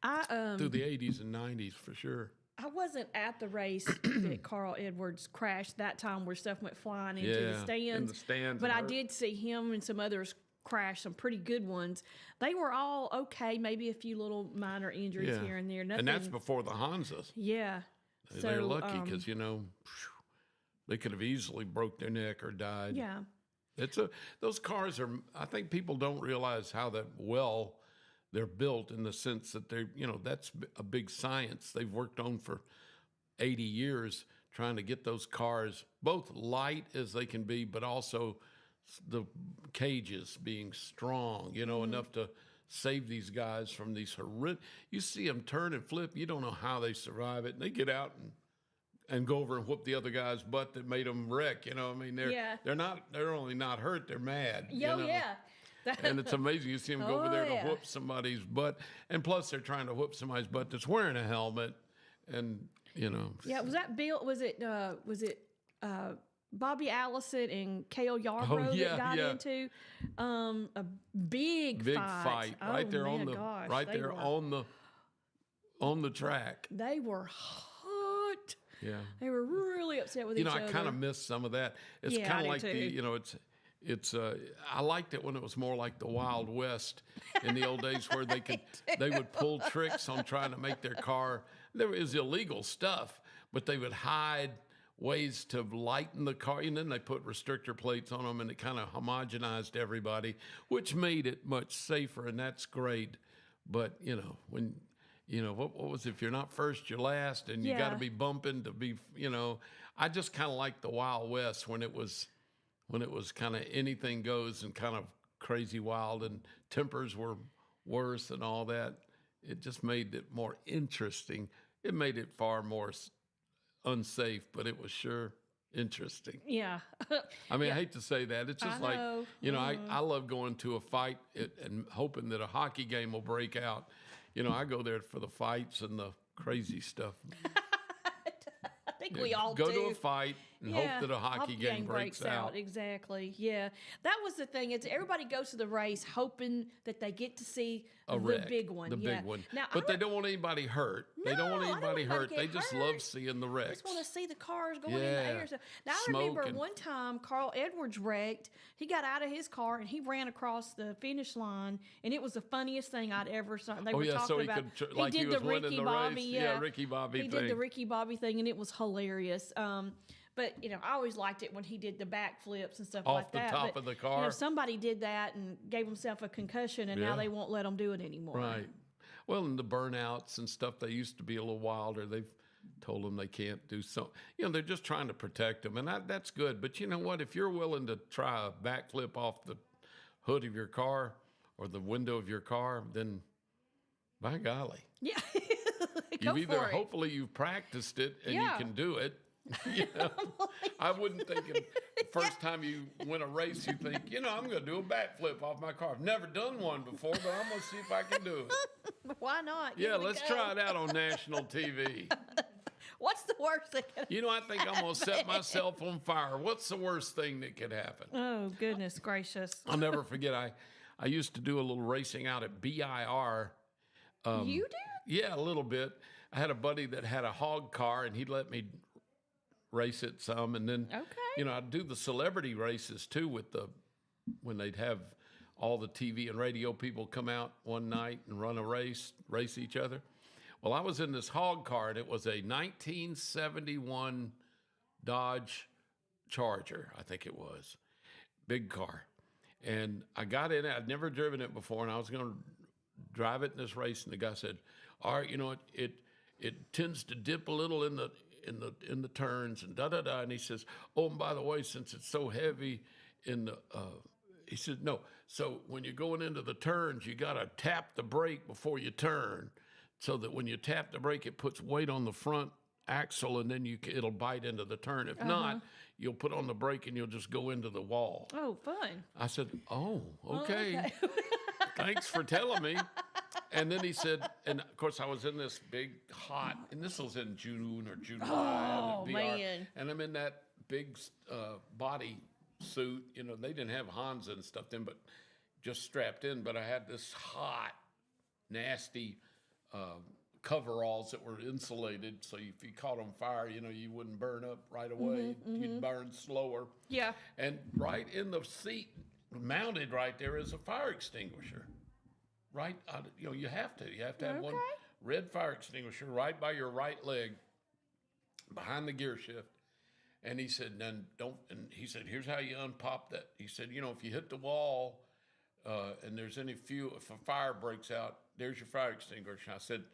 Through the 80s and 90s, for sure. I wasn't at the race that Carl Edwards crashed that time where stuff went flying into the stands. In the stands. But I did see him and some others crash, some pretty good ones. They were all okay, maybe a few little minor injuries here and there. Nothing. And that's before the Hansas. Yeah. They're lucky because, they could have easily broke their neck or died. Yeah. Those cars are, I think people don't realize how they're built, in the sense that that's a big science they've worked on for 80 years, trying to get those cars both light as they can be, but also the cages being strong, enough to save these guys from these horrific. You see them turn and flip. You don't know how they survive it. And they get out and go over and whoop the other guy's butt that made them wreck. They're only not hurt. They're mad. Yeah. And it's amazing. You see them go over there to whoop somebody's butt. And plus they're trying to whoop somebody's butt that's wearing a helmet. And, Yeah. Was that Bill? Was it Bobby Allison and Cale Yarbrough that got into a big fight right there on the track. They were hot. Yeah. They were really upset with each other. I kind of miss some of that. It's kind of like I liked it when it was more like the Wild West in the old days, where they would pull tricks on trying to make their car. There was illegal stuff, but they would hide ways to lighten the car, and then they put restrictor plates on them, and it kind of homogenized everybody, which made it much safer, and that's great. But when what was, if you're not first, you're last, and you got to be bumping to be. I just kind of like the Wild West when it was kind of anything goes and kind of crazy wild, and tempers were worse and all that. It just made it more interesting. It made it far more unsafe, but it was sure interesting. Yeah. I mean, I hate to say that. It's just I love going to a fight and hoping that a hockey game will break out. I go there for the fights and the crazy stuff. I think we all go do. to a fight and hope that a hockey game breaks out. Exactly. Yeah. That was the thing. It's everybody goes to the race hoping that they get to see the big one. The big one. Now, but they don't want anybody hurt. They don't want anybody hurt. They just love seeing the wrecks. They just want to see the cars going in the air. So, now, I remember one time Carl Edwards wrecked. He got out of his car and he ran across the finish line, and it was the funniest thing I'd ever saw. They were talking about he did the Ricky Bobby. Ricky Bobby he thing. did the Ricky Bobby thing, and it was hilarious. But, I always liked it when he did the backflips and stuff Off like the that. top but, of the car. somebody did that and gave himself a concussion, and now they won't let him do it anymore. Right. Well, and the burnouts and stuff, they used to be a little wilder. They've told them they can't do so. They're just trying to protect them, and that's good. But you know what? If you're willing to try a backflip off the hood of your car or the window of your car, then by golly. Yeah. Hopefully you've practiced it and you can do it. I wouldn't think the first time you win a race, you think, I'm going to do a backflip off my car. I've never done one before, but I'm going to see if I can do it. Why not? Yeah, let's try it out on national TV. What's the worst thing? I think I'm going to set myself on fire. What's the worst thing that could happen? Oh, goodness gracious. I'll never forget, I used to do a little racing out at BIR. You did? Yeah, a little bit. I had a buddy that had a hog car, and he'd let me race it some, and then I'd do the celebrity races too when they'd have all the TV and radio people come out one night and run a race each other. Well, I was in this hog car, and it was a 1971 Dodge Charger, I think it was, big car, and I got in it. I'd never driven it before, and I was going to drive it in this race, and the guy said, "All right, it tends to dip a little in the turns and da-da-da." And he says, "Oh, and by the way, since it's so heavy he said, no, so when you're going into the turns, you got to tap the brake before you turn so that when you tap the brake, it puts weight on the front axle and then it'll bite into the turn. If not, you'll put on the brake and you'll just go into the wall." Oh, fun. I said, "Oh, okay. Thanks for telling me." And then he said, and of course I was in this big hot, and this was in June or July. Oh, man. And I'm in that big body suit. They didn't have Hansa and stuff then, but just strapped in. But I had this hot, nasty coveralls that were insulated. So if you caught on fire, you wouldn't burn up right away. You'd burn slower. Yeah. And right in the seat, mounted right there, is a fire extinguisher. Right, you have to have one red fire extinguisher right by your right leg, behind the gear shift. And he said, "Then don't." And he said, "Here's how you unpop that." He said, "If you hit the wall, and there's any fuel, if a fire breaks out, there's your fire extinguisher." I said,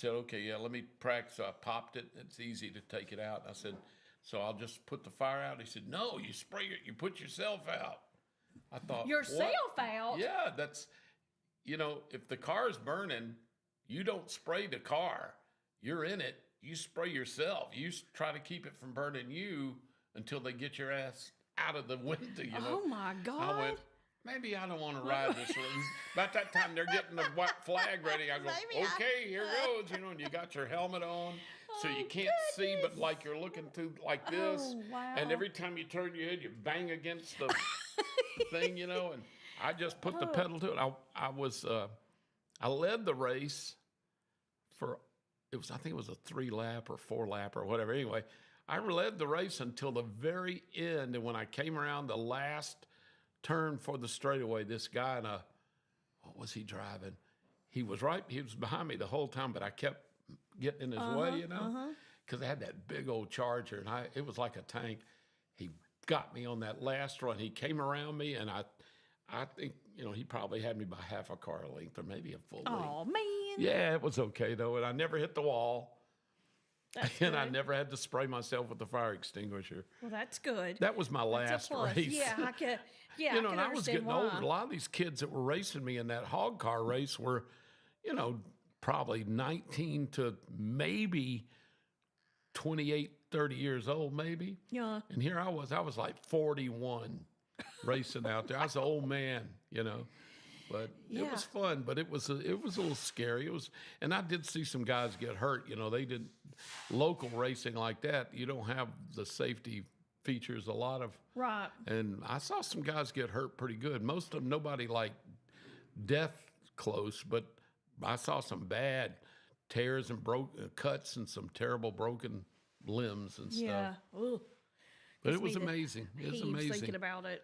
"Okay, yeah, let me practice." So I popped it. It's easy to take it out. I said, "So I'll just put the fire out?" He said, "No, you spray it. You put yourself out." I thought, yourself out? Yeah, that's. If the car's burning, you don't spray the car. You're in it. You spray yourself. You try to keep it from burning you until they get your ass out of the window, Oh, my God. I went, maybe I don't want to ride this race. About that time, they're getting the white flag ready. I go, okay, here goes, and you got your helmet on, so you can't see, but like you're looking through like this. Oh, wow. And every time you turn your head, you bang against the thing, and I just put the pedal to it. I led the race I think it was a 3-lap or 4-lap or whatever. Anyway, I led the race until the very end. And when I came around the last turn for the straightaway, this guy what was he driving? He was behind me the whole time, but I kept getting in his way, because I had that big old Charger, and it was like a tank. He got me on that last run. He came around me, and I think, he probably had me by half a car length or maybe a full length. Oh, man. Yeah, it was okay, though. And I never hit the wall. That's and good. I never had to spray myself with the fire extinguisher. Well, that's good. That was my last race. Yeah, I could. Yeah, and I was getting older. A lot of these kids that were racing me in that hog car race were, probably 19 to maybe 28, 30 years old, maybe. Yeah. And here I was like 41 racing out there. I was an old man, But it was fun, but it was a little scary. And I did see some guys get hurt. They did local racing like that. You don't have the safety features a lot of. Right. And I saw some guys get hurt pretty good. Most of them, nobody like death close, but I saw some bad tears and cuts and some terrible broken limbs and stuff. Yeah. Ooh. But it was amazing. It was amazing. Thinking about it.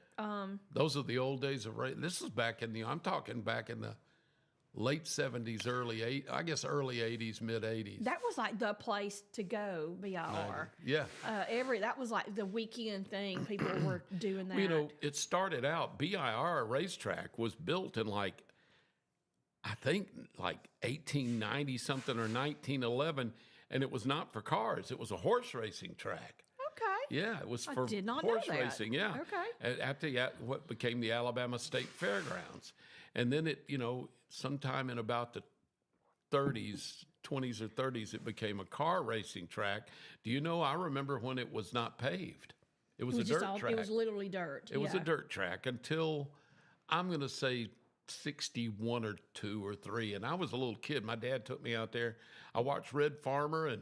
Those are the old days of racing. This is I'm talking back in the late 70s, early 80s, mid 80s. That was like the place to go, BIR. Yeah. That was like the weekend thing. People were doing that. Well, you know, it started out, BIR racetrack was built in I think 1890 something or 1911, and it was not for cars. It was a horse racing track. Okay. Yeah, it was for did not horse know that. racing. Yeah. Okay. At what became the Alabama State Fairgrounds. And then it, sometime in about the 20s or 30s, it became a car racing track. Do you know, I remember when it was not paved. It was a dirt track. It was literally dirt. It was a dirt track until, I'm going to say, 61 or 2 or 3. And I was a little kid. My dad took me out there. I watched Red Farmer and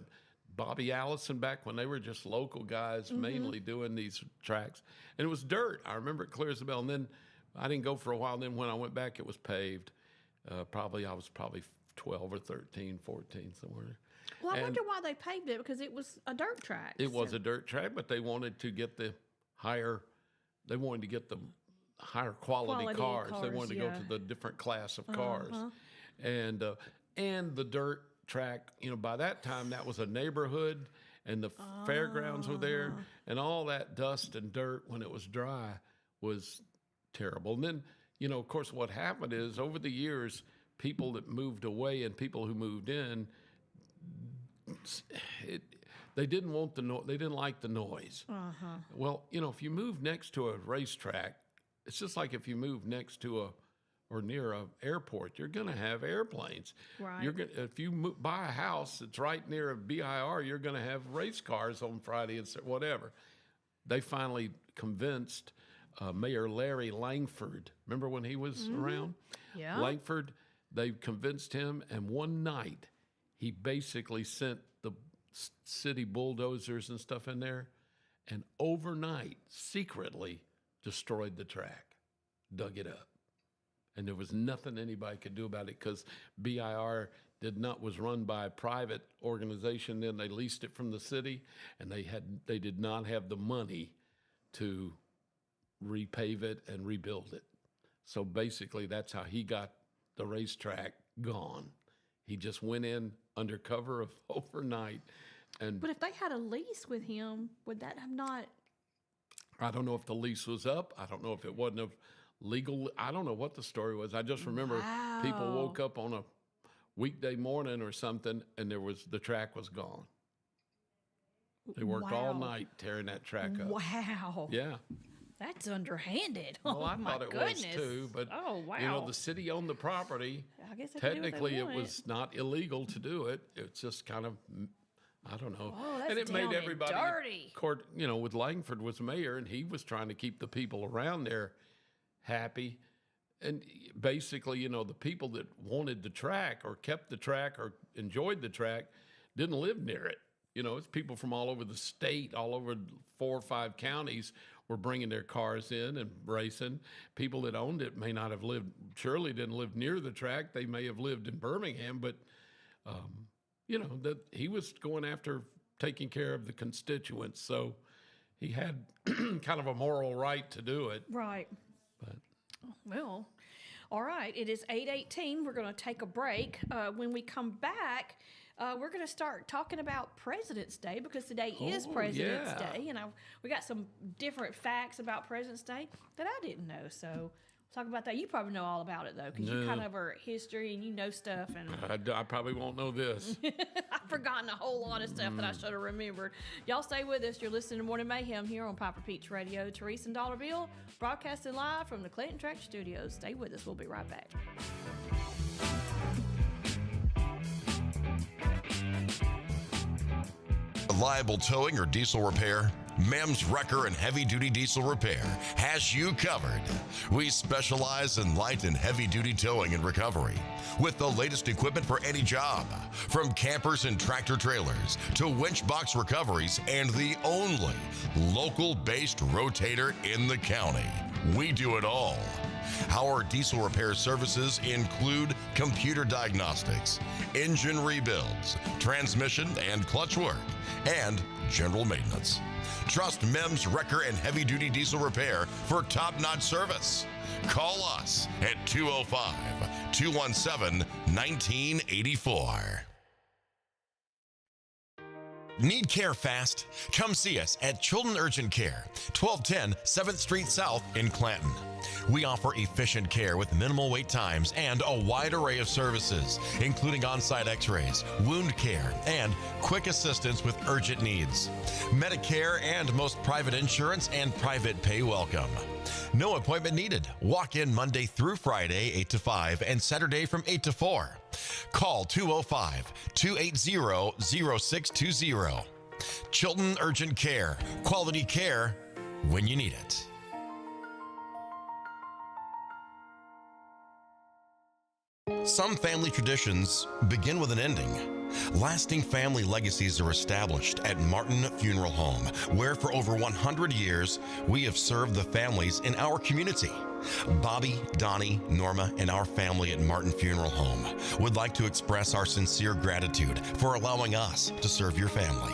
Bobby Allison back when they were just local guys mainly doing these tracks. And it was dirt. I remember it clear as a bell. And then I didn't go for a while. And then when I went back, it was paved. I was probably 12 or 13, 14, somewhere. Well, I wonder why they paved it, because it was a dirt track. It was a dirt track, but they wanted to get the higher quality cars. They wanted to go to the different class of cars. And the dirt track, by that time, that was a neighborhood, and the fairgrounds were there, and all that dust and dirt when it was dry was terrible. And then, of course, what happened is over the years, people that moved away and people who moved in, they didn't want they didn't like the noise. Well, if you move next to a racetrack, it's just like if you move next to or near an airport, you're going to have airplanes. Right. If you buy a house that's right near a BIR, you're going to have race cars on Friday and whatever. They finally convinced Mayor Larry Langford. Remember when he was around? Yeah. Langford, they convinced him, and one night he basically sent the city bulldozers and stuff in there, and overnight, secretly destroyed the track, dug it up. And there was nothing anybody could do about it, because BIR was run by a private organization. Then they leased it from the city, and they did not have the money to repave it and rebuild it. So basically, that's how he got the racetrack gone. He just went in under cover of overnight. But if they had a lease with him, would that have not? I don't know if the lease was up. I don't know if it wasn't legal. I don't know what the story was. I just remember people woke up on a weekday morning or something, and the track was gone. They worked all night tearing that track up. Wow. Yeah. That's underhanded. Well, I my thought it goodness. was too, but the city owned the property. I guess technically it was not illegal to do it. It's just kind of, I don't know. Oh, that's and it made everybody dirty. With Langford was mayor, and he was trying to keep the people around there happy. And basically, the people that wanted the track or kept the track or enjoyed the track didn't live near it. It's people from all over the state, all over 4 or 5 counties were bringing their cars in and racing. People that owned it may not have surely didn't live near the track. They may have lived in Birmingham, but, that he was going after taking care of the constituents. So he had kind of a moral right to do it. Right. But well, all right. It is 8:18. We're going to take a break. When we come back, we're going to start talking about President's Day, because today is President's Day, and we got some different facts about President's Day that I didn't know. So we'll talk about that. You probably know all about it, though, because you kind of are history and you know stuff. And I probably won't know this. I've forgotten a whole lot of stuff that I should have remembered. Y'all stay with us. You're listening to Morning Mayhem here on Piper Peach Radio. Therese and Dollarville broadcasting live from the Clayton Track Studios. Stay with us. We'll be right back. Reliable towing or diesel repair? Mem's Wrecker and Heavy Duty Diesel Repair has you covered. We specialize in light and heavy duty towing and recovery with the latest equipment for any job, from campers and tractor trailers to winch box recoveries, and the only local-based rotator in the county. We do it all. Our diesel repair services include computer diagnostics, engine rebuilds, transmission and clutch work, and general maintenance. Trust Mem's Wrecker and Heavy Duty Diesel Repair for top-notch service. Call us at 205-217-0000 1984. Need care fast? Come see us at Children Urgent Care, 1210 7th Street South in Clanton. We offer efficient care with minimal wait times and a wide array of services, including on-site x-rays, wound care, and quick assistance with urgent needs. Medicare and most private insurance and private pay welcome. No appointment needed. Walk in Monday through Friday, 8 to 5, and Saturday from 8 to 4. Call 205-280-0620. Chilton Urgent Care. Quality care when you need it. Some family traditions begin with an ending. Lasting family legacies are established at Martin Funeral Home, where for over 100 years, we have served the families in our community. Bobby, Donnie, Norma, and our family at Martin Funeral Home would like to express our sincere gratitude for allowing us to serve your family.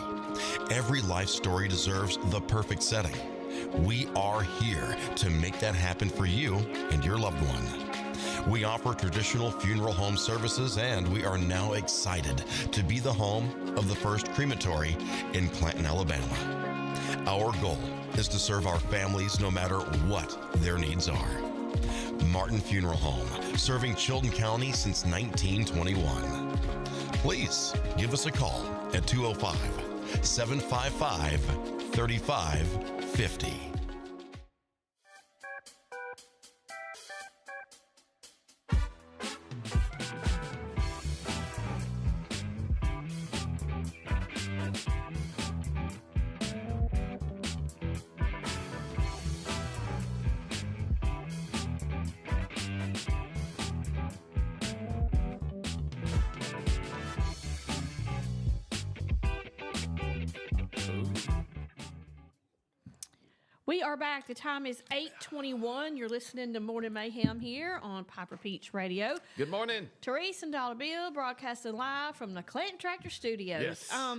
Every life story deserves the perfect setting. We are here to make that happen for you and your loved one. We offer traditional funeral home services, and we are now excited to be the home of the first crematory in Clanton, Alabama. Our goal is to serve our families no matter what their needs are. Martin Funeral Home, serving Chilton County since 1921. Please give us a call at 205-755-3550. We are back. The time is 8:21. You're listening to Morning Mayhem here on Piper Peach Radio. Good morning. Therese and Dollar Bill broadcasting live from the Clanton Tractor Studios. Yes. All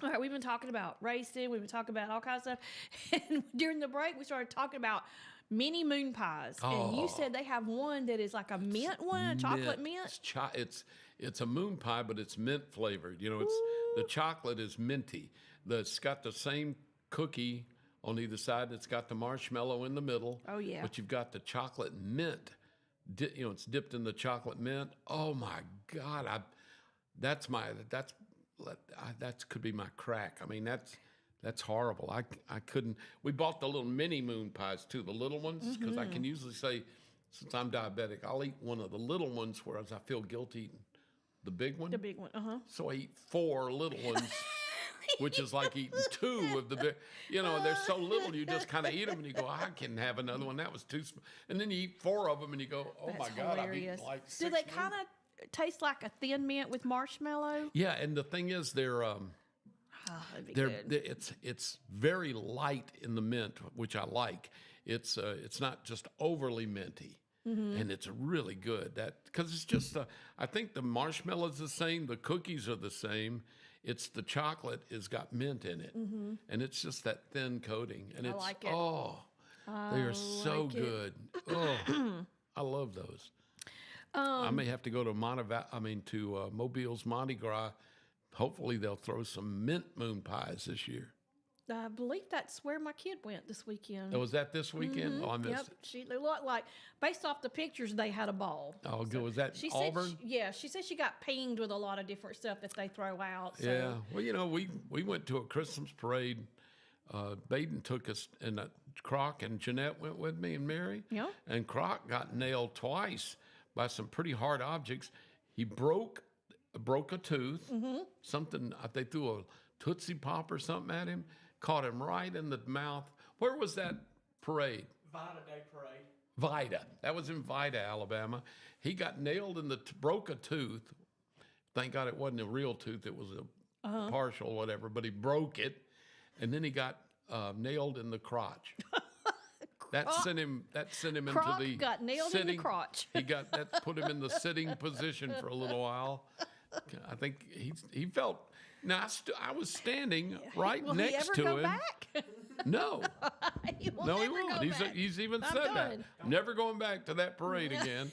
right, we've been talking about racing. We've been talking about all kinds of stuff. And during the break, we started talking about mini moon pies. And you said they have one that is like a mint one, a chocolate mint. It's a moon pie, but it's mint flavored. You know, it's the chocolate is minty. It's got the same cookie on either side. It's got the marshmallow in the middle. Oh, yeah. But you've got the chocolate mint. It's dipped in the chocolate mint. Oh, my God. That could be my crack. I mean, that's horrible. I couldn't. We bought the little mini moon pies, too, the little ones, because I can usually say, since I'm diabetic, I'll eat one of the little ones, whereas I feel guilty eating the big one. The big one, So I eat 4 little ones. Which is like eating 2 of the big, they're so little, you just kind of eat them and you go, I can have another one. That was too small. And then you eat 4 of them and you go, oh That's my God, I've hilarious. eaten like 6. Do they kind of taste like a thin mint with marshmallow? Yeah, and the thing is, That'd be good. it's very light in the mint, which I like. It's not just overly minty. And it's really good. Because it's just, I think the marshmallow's the same, the cookies are the same. It's the chocolate has got mint in it, and it's just that thin coating. And I it's like it. They are so good. Oh, I love those. I may have to go to Mobile's Mardi Gras. Hopefully, they'll throw some mint moon pies this year. I believe that's where my kid went this weekend. Oh, was that this weekend? Oh, I missed it. She looked like, based off the pictures, they had a ball. Oh, good. Was that Auburn? She said she got pinged with a lot of different stuff that they throw out. So. Yeah. Well, we went to a Christmas parade. Baden took us, and Croc and Jeanette went with me and Mary. Yeah. And Croc got nailed twice by some pretty hard objects. He broke a tooth. Something, they threw a Tootsie Pop or something at him. Caught him right in the mouth. Where was that parade? Vida Day Parade. Vida. That was in Vida, Alabama. He got nailed in broke a tooth. Thank God it wasn't a real tooth. It was a partial whatever, but he broke it. And then he got nailed in the crotch. That sent him into Croc the got nailed in the crotch. That put him in the sitting position for a little while. I think he felt. Now I was standing right next to him. Will he ever go back? No, He will no, he never won't. go back. He's even I'm said done. that. Never going back to that parade again.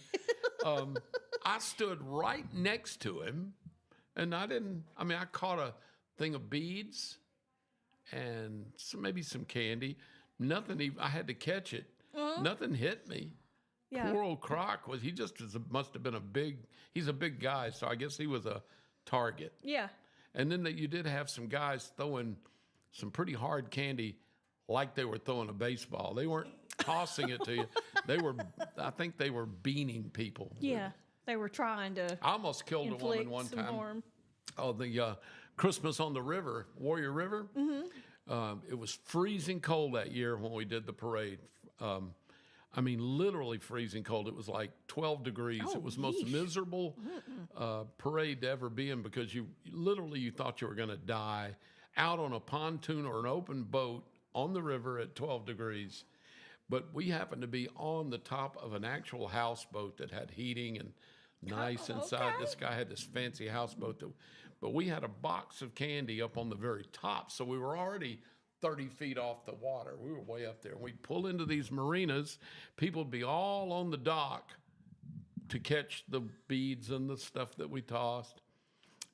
I stood right next to him, and I caught a thing of beads and maybe some candy. Nothing even, I had to catch it. Nothing hit me. Yeah. Poor old Croc must have been he's a big guy, so I guess he was a target. Yeah. And then you did have some guys throwing some pretty hard candy like they were throwing a baseball. They weren't tossing it to you. I think they were beaning people. Yeah. They were trying to I almost killed a woman one some time. harm. Oh, the Christmas on the river, Warrior River. It was freezing cold that year when we did the parade. Literally freezing cold. It was like 12 degrees. It was the most miserable parade to ever be in because you thought you were going to die out on a pontoon or an open boat on the river at 12 degrees. But we happened to be on the top of an actual houseboat that had heating and nice inside. Okay. This guy had this fancy houseboat. But we had a box of candy up on the very top. So we were already 30 feet off the water. We were way up there. We'd pull into these marinas. People would be all on the dock to catch the beads and the stuff that we tossed.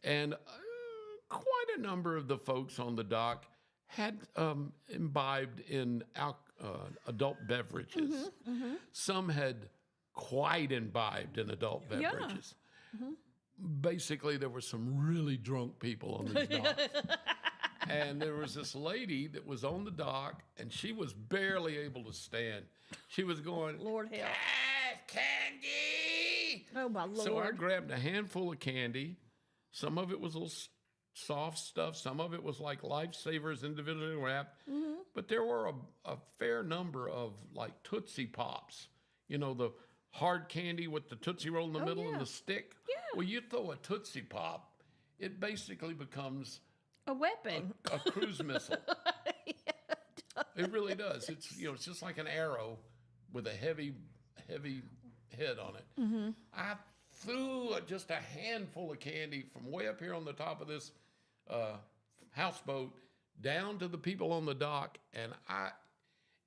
And quite a number of the folks on the dock had imbibed in adult beverages. Some had quite imbibed in adult beverages. Basically, there were some really drunk people on these docks. And there was this lady that was on the dock, and she was barely able to stand. She was going, Lord help. Candy! Oh, my Lord. So I grabbed a handful of candy. Some of it was little soft stuff. Some of it was like Lifesavers individually wrapped. But there were a fair number of like Tootsie Pops. You know, the hard candy with the Tootsie Roll in the middle and the stick. Yeah. Well, you throw a Tootsie Pop, it basically becomes a weapon. A cruise missile. It really does. It's just like an arrow with a heavy head on it. I threw just a handful of candy from way up here on the top of this houseboat down to the people on the dock, and of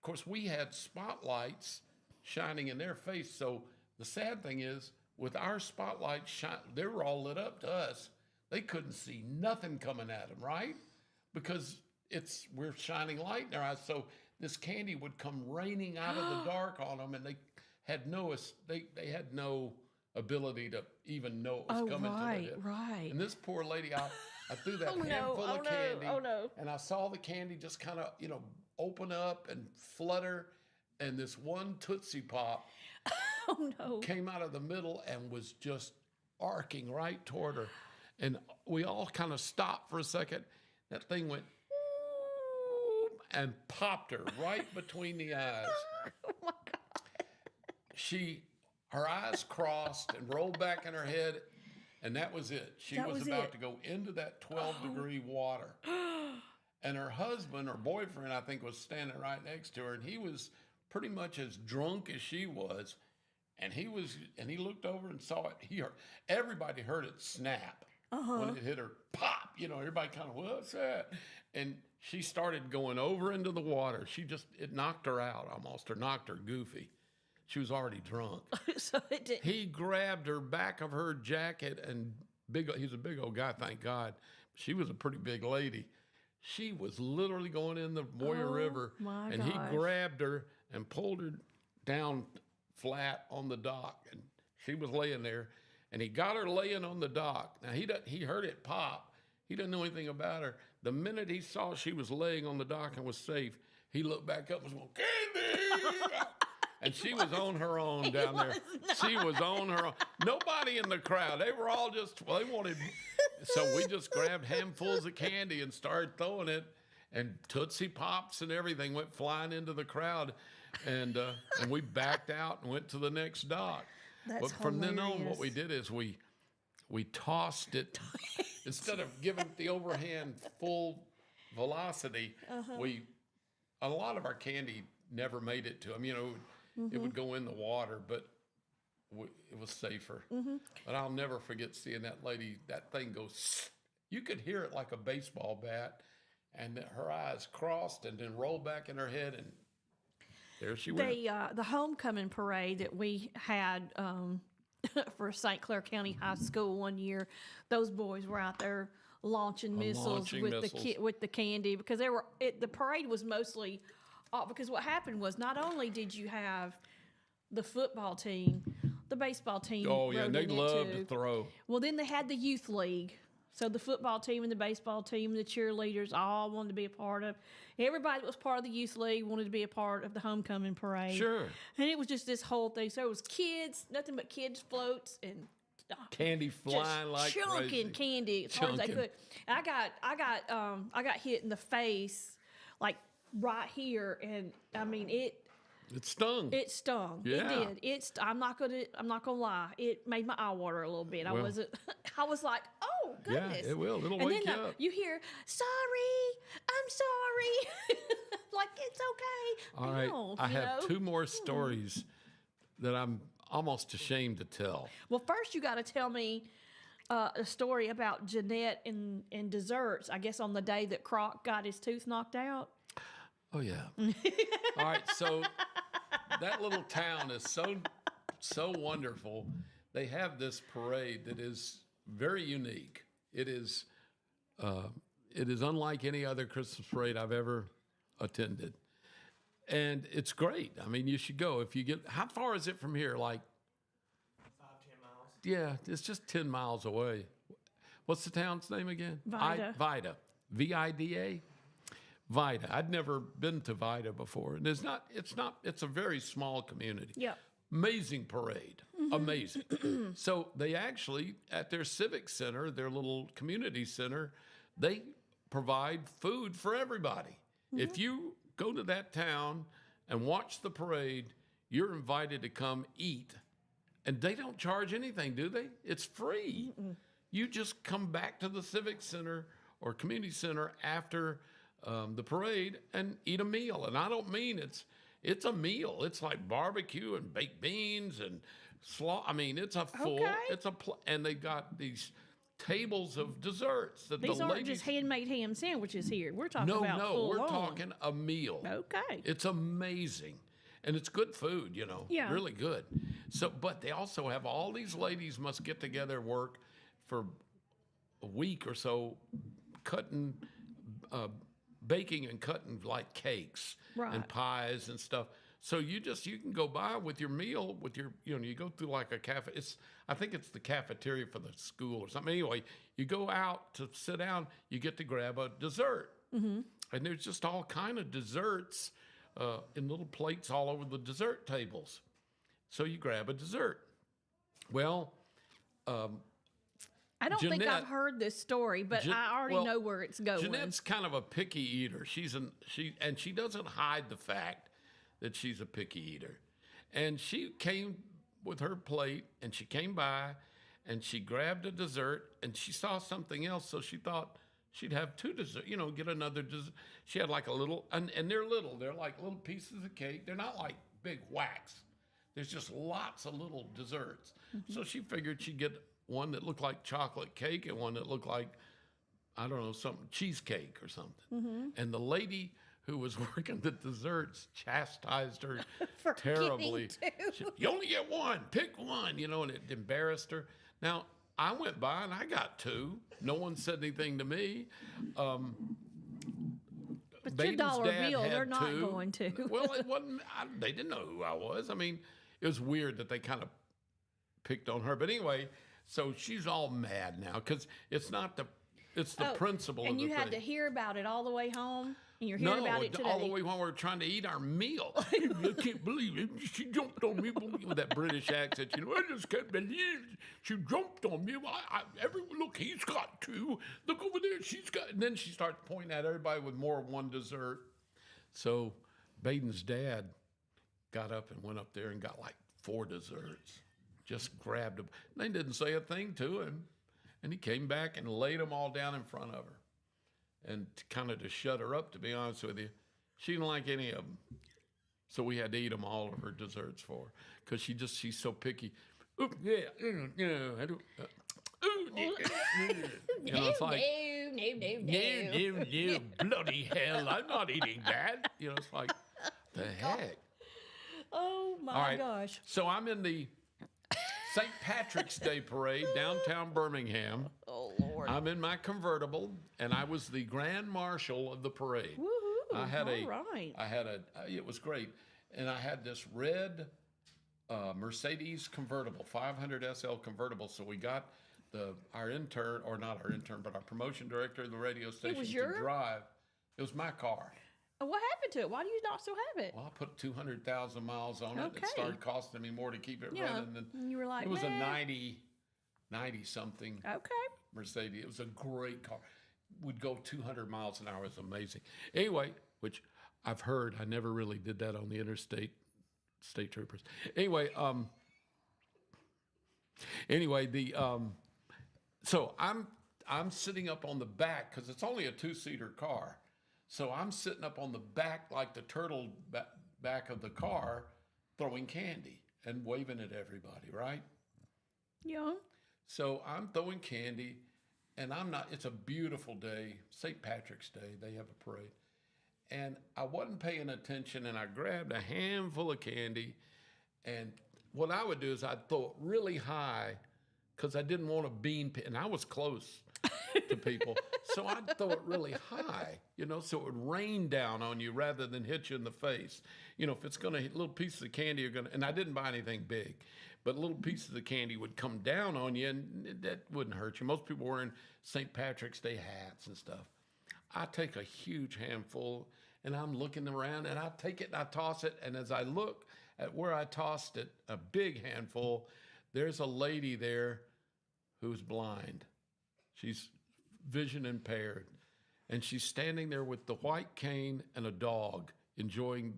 course, we had spotlights shining in their face. So the sad thing is, with our spotlights they were all lit up to us. They couldn't see nothing coming at them, right? Because we're shining light in their eyes. So this candy would come raining out of the dark on them, and they had no ability to even know it was coming to them. Right. And this poor lady, I threw that handful of candy, and I saw the candy just kind of, open up and flutter, and this one Tootsie Pop came out of the middle and was just arcing right toward her. And we all kind of stopped for a second. That thing went and popped her right between the eyes. Oh, my God. Her eyes crossed and rolled back in her head, and that was it. She was about to go into that 12-degree water. And her husband or boyfriend, I think, was standing right next to her, and he was pretty much as drunk as she was. And he looked over and saw it. Everybody heard it snap when it hit her. Pop! Everybody kind of, what's that? And she started going over into the water. It knocked her out almost, or knocked her goofy. She was already drunk. So it did. He grabbed her back of her jacket, and he's a big old guy, thank God. She was a pretty big lady. She was literally going in the Warrior River, and he grabbed her and pulled her down flat on the dock, and she was laying there, and he got her laying on the dock. Now he heard it pop. He didn't know anything about her. The minute he saw she was laying on the dock and was safe, he looked back up and was going, Candy! And she was on her own down there. She was on her own. Nobody in the crowd. They were all they wanted. So we just grabbed handfuls of candy and started throwing it, and Tootsie Pops and everything went flying into the crowd. And we backed out and went to the next dock. But from then on, what we did is we tossed it. Instead of giving it the overhand full velocity, a lot of our candy never made it to them. It would go in the water, but it was safer. But I'll never forget seeing that lady, that thing go, you could hear it like a baseball bat, and her eyes crossed and then rolled back in her head, and there she went. The homecoming parade that we had for St. Clair County High School one year. Those boys were out there launching missiles with the candy because the parade was mostly because what happened was not only did you have the football team, the baseball team. Oh yeah, they love to throw. Well, then they had the youth league. So the football team and the baseball team and the cheerleaders all wanted to be a part of. Everybody that was part of the youth league wanted to be a part of the homecoming parade. Sure. And it was just this whole thing. So it was kids, nothing but kids floats and candy flying like chunking candy as hard as they could. I got hit in the face like right here, and I mean it stung. It stung. Yeah. It did. I'm not gonna lie. It made my eye water a little bit. I was like, oh goodness. Yeah, it will. It'll and wake then you up. You hear, sorry, I'm sorry. Like it's okay. All right. No, I have two more stories that I'm almost ashamed to tell. Well, first you got to tell me a story about Jeanette and desserts. I guess on the day that Croc got his tooth knocked out. Oh yeah. All right. So that little town is so wonderful. They have this parade that is very unique. It is unlike any other Christmas parade I've ever attended, and it's great. I mean, you should go if you get. How far is it from here? Like 5-10 miles. Yeah, it's just 10 miles away. What's the town's name again? Vida. Vida. Vida. Vida. I'd never been to Vida before. And it's a very small community. Yep. Amazing parade. Amazing. So they actually, at their civic center, their little community center, they provide food for everybody. If you go to that town and watch the parade, you're invited to come eat. And they don't charge anything, do they? It's free. You just come back to the civic center or community center after the parade and eat a meal. And I don't mean it's a meal. It's like barbecue and baked beans and slaw. I mean, it's a full. Okay. And they got these tables of desserts that These the aren't ladies. just handmade ham sandwiches here. We're talking about No, we're full on. talking a meal. Okay. It's amazing. And it's good food, Yeah. really good. So, but they also have all these ladies must get together, work for a week or so, baking and cutting like cakes and pies and stuff. So you can go by with your meal, with your, you go through like a cafe. I think it's the cafeteria for the school or something. Anyway, you go out to sit down, you get to grab a dessert. And there's just all kind of desserts in little plates all over the dessert tables. So you grab a dessert. Well, I don't think I've heard this story, but I already know where it's going. Jeanette's kind of a picky eater. She doesn't hide the fact that she's a picky eater. And she came with her plate, and she came by, and she grabbed a dessert, and she saw something else, so she thought she'd have two desserts, get another dessert. She had like a little, and they're little. They're like little pieces of cake. They're not like big whacks. There's just lots of little desserts. So she figured she'd get one that looked like chocolate cake and one that looked like, I don't know, something, cheesecake or something. And the lady who was working the desserts chastised her terribly. You only get one, pick one, and it embarrassed her. Now, I went by and I got two. No one said anything to me. But Baden's your dollar dad bill, had they're not two. going to. Well, it wasn't. They didn't know who I was. I mean, it was weird that they kind of picked on her. But anyway, so she's all mad now because it's the principle. And of the you had thing. to hear about it all the way home, and you're hearing about it today. All the way when we were trying to eat our meal. I can't believe it. She jumped on me with that British accent. I just can't believe it. She jumped on me. Look, he's got two. Look over there, she's got. And then she started pointing at everybody with more of one dessert. So Baden's dad got up and went up there and got like 4 desserts. Just grabbed them. They didn't say a thing to him. And he came back and laid them all down in front of her. And kind of to shut her up, to be honest with you, she didn't like any of them. So we had to eat them all of her desserts for her. Because she's so picky. I don't, it's like, no, bloody hell, I'm not eating that. It's like, the heck. Oh, my gosh. So I'm in the St. Patrick's Day parade, downtown Birmingham. Oh, Lord. I'm in my convertible, and I was the grand marshal of the parade. Woohoo. I had It was great. And I had this red Mercedes convertible, 500 SL convertible. So we got our intern, or not our intern, but our promotion director of the radio station to drive. It was my car. What happened to it? Why do you not still have it? Well, I put 200,000 miles on it. It started costing me more to keep it running. And you were like, it was a 90 something Okay. Mercedes. It was a great car. Would go 200 miles an hour. It was amazing. Anyway, which I've heard, I never really did that on the interstate, state troopers. Anyway, so I'm sitting up on the back because it's only a 2-seater car. So I'm sitting up on the back like the turtle back of the car, throwing candy and waving at everybody, right? Yeah. So I'm throwing candy, and it's a beautiful day, St. Patrick's Day. They have a parade. And I wasn't paying attention, and I grabbed a handful of candy. And what I would do is I'd throw it really high because I didn't want to bean, and I was close to people. So I'd throw it really high, so it would rain down on you rather than hit you in the face. If it's going to hit, little pieces of candy are going to, and I didn't buy anything big, but little pieces of candy would come down on you, and that wouldn't hurt you. Most people wearing St. Patrick's Day hats and stuff. I take a huge handful, and I'm looking around, and I take it and I toss it. And as I look at where I tossed it, a big handful, there's a lady there who's blind. She's vision impaired. And she's standing there with the white cane and a dog, hearing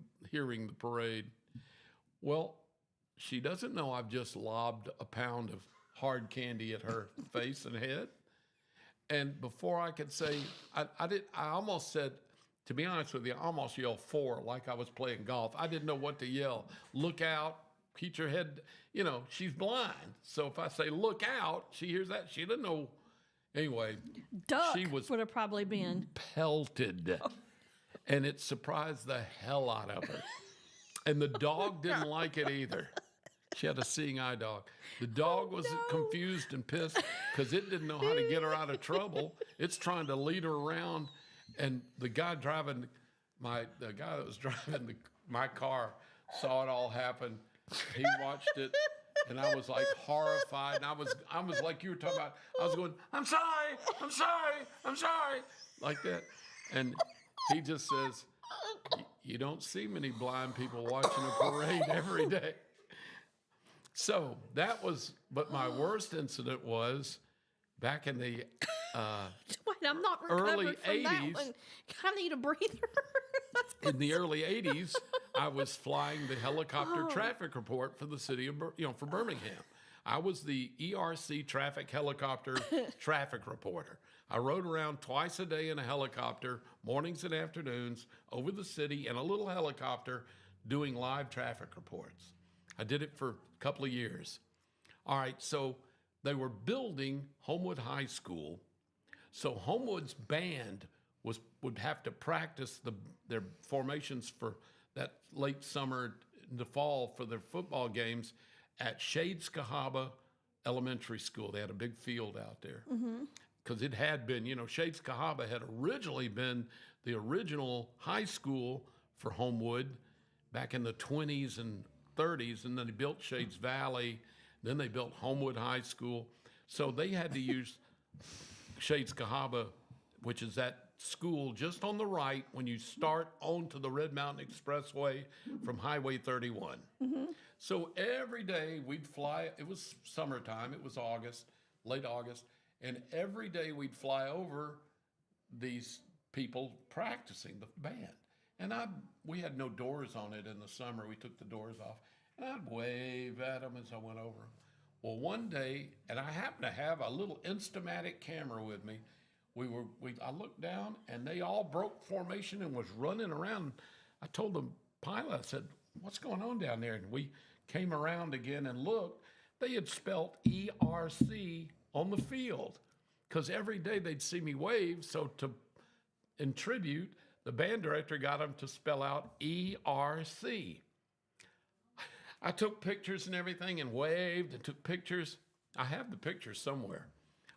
the parade. Well, she doesn't know I've just lobbed a pound of hard candy at her face and head. And before I could say, I almost said, to be honest with you, I almost yelled 4 like I was playing golf. I didn't know what to yell. Look out, keep your head, she's blind. So if I say, look out, she hears that. She doesn't know. Anyway, Duck she would have probably been pelted. And it surprised the hell out of her. And the dog didn't like it either. She had a seeing eye dog. The dog was confused and pissed because it didn't know how to get her out of trouble. It's trying to lead her around. And the guy that was driving my car saw it all happen. He watched it, and I was like horrified. And I was like you were talking about. I was going, I'm sorry, like that. And he just says, you don't see many blind people watching a parade every day. So that was, but my worst incident was back in the Wait, I'm not early recovered from 80s. that one. I need a breather. In the early 80s, I was flying the helicopter traffic report for the city of, for Birmingham. I was the ERC traffic helicopter traffic reporter. I rode around twice a day in a helicopter, mornings and afternoons, over the city in a little helicopter doing live traffic reports. I did it for a couple of years. All right, so they were building Homewood High School. So Homewood's band would have to practice their formations for that late summer into fall for their football games at Shades Cahaba Elementary School. They had a big field out there. Because it had been, Shades Cahaba had originally been the original high school for Homewood back in the 20s and 30s, and then they built Shades Valley, then they built Homewood High School. So they had to use Shades Cahaba, which is that school just on the right when you start onto the Red Mountain Expressway from Highway 31. So every day we'd fly, it was summertime, it was August, late August, and every day we'd fly over these people practicing the band. And we had no doors on it in the summer. We took the doors off, and I'd wave at them as I went over them. Well, one day, and I happened to have a little Instamatic camera with me. I looked down, and they all broke formation and was running around. I told the pilot, I said, "What's going on down there?" And we came around again and looked. They had spelled ERC on the field because every day they'd see me wave. So in tribute, the band director got them to spell out ERC. I took pictures and everything and waved and took pictures. I have the pictures somewhere.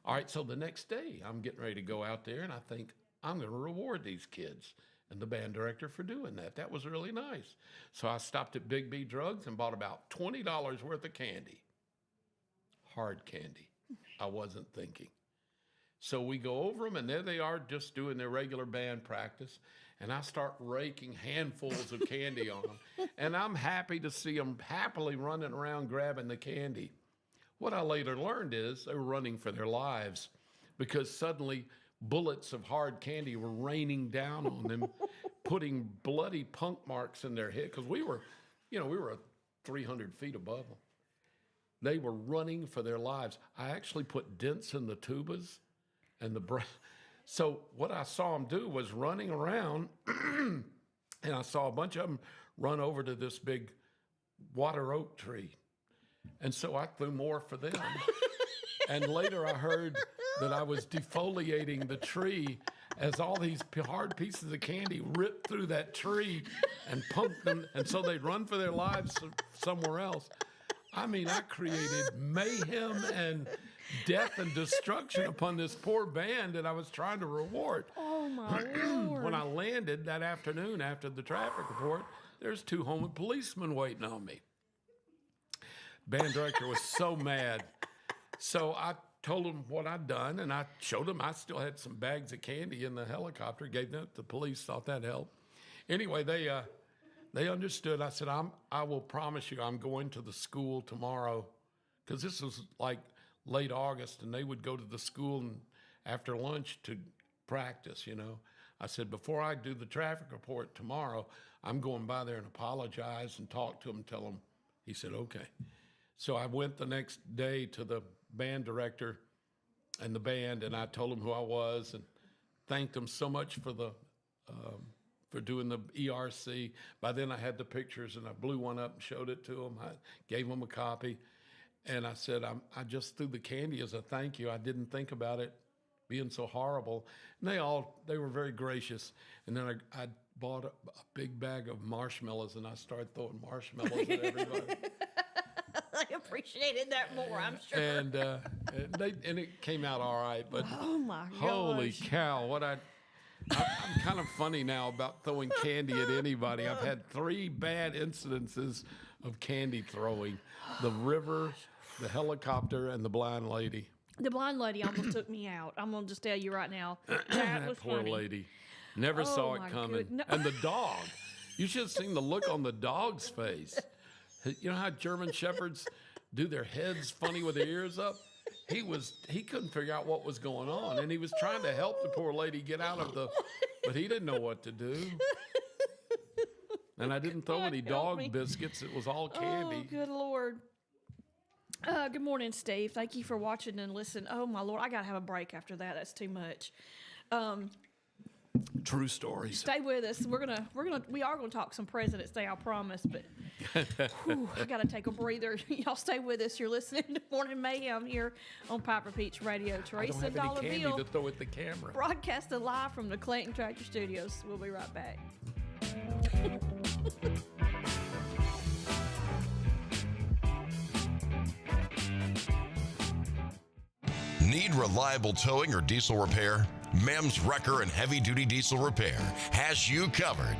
All right, so the next day, I'm getting ready to go out there, and I think I'm going to reward these kids and the band director for doing that. That was really nice. So I stopped at Big B Drugs and bought about $20 worth of candy. Hard candy. I wasn't thinking. So we go over them, and there they are just doing their regular band practice, and I start raking handfuls of candy on them. And I'm happy to see them happily running around grabbing the candy. What I later learned is they were running for their lives because suddenly bullets of hard candy were raining down on them, putting bloody punk marks in their head, because we were 300 feet above them. They were running for their lives. I actually put dents in the tubas and so what I saw them do was running around, and I saw a bunch of them run over to this big water oak tree. And so I threw more for them. And later I heard that I was defoliating the tree as all these hard pieces of candy ripped through that tree and pumped them. And so they'd run for their lives somewhere else. I mean, I created mayhem and death and destruction upon this poor band that I was trying to reward. Oh, my Lord. When I landed that afternoon after the traffic report, there's 2 homeless policemen waiting on me. Band director was so mad. So I told him what I'd done, and I showed him I still had some bags of candy in the helicopter, gave them to the police, thought that helped. Anyway, they understood. I said, I will promise you I'm going to the school tomorrow, because this was like late August, and they would go to the school and after lunch to practice, I said, before I do the traffic report tomorrow, I'm going by there and apologize and talk to him, tell him. He said, okay. So I went the next day to the band director and the band, and I told him who I was and thanked him so much for doing the ERC. By then I had the pictures, and I blew one up and showed it to him. I gave him a copy, and I said, I just threw the candy as a thank you. I didn't think about it being so horrible. And they were very gracious. And then I bought a big bag of marshmallows, and I started throwing marshmallows at everybody. I appreciated that more, I'm sure. And it came out all right. But oh my gosh. Holy cow! I'm kind of funny now about throwing candy at anybody. I've had 3 bad incidences of candy throwing: the river, the helicopter, and the blind lady. The blind lady almost took me out. I'm gonna just tell you right now. That was poor funny. lady. Never saw it coming. No. And the dog. You should have seen the look on the dog's face. You know how German Shepherds do their heads funny with their ears up? He couldn't figure out what was going on, and he was trying to help the poor lady get out of but he didn't know what to do. And I didn't throw any dog biscuits. It was all candy. Oh, good Lord. Good morning, Steve. Thank you for watching and listening. Oh my Lord, I gotta have a break after that. That's too much. True stories. Stay with us. We are gonna talk some President's Day, I promise. But I gotta take a breather. Y'all stay with us. You're listening to Morning Mayhem here on Piper Peach Radio. Teresa I don't have Dollar any candy Bill to throw at the camera. broadcasting live from the Clayton Tractor Studios. We'll be right back. Need reliable towing or diesel repair? MEMS Wrecker and Heavy Duty Diesel Repair has you covered.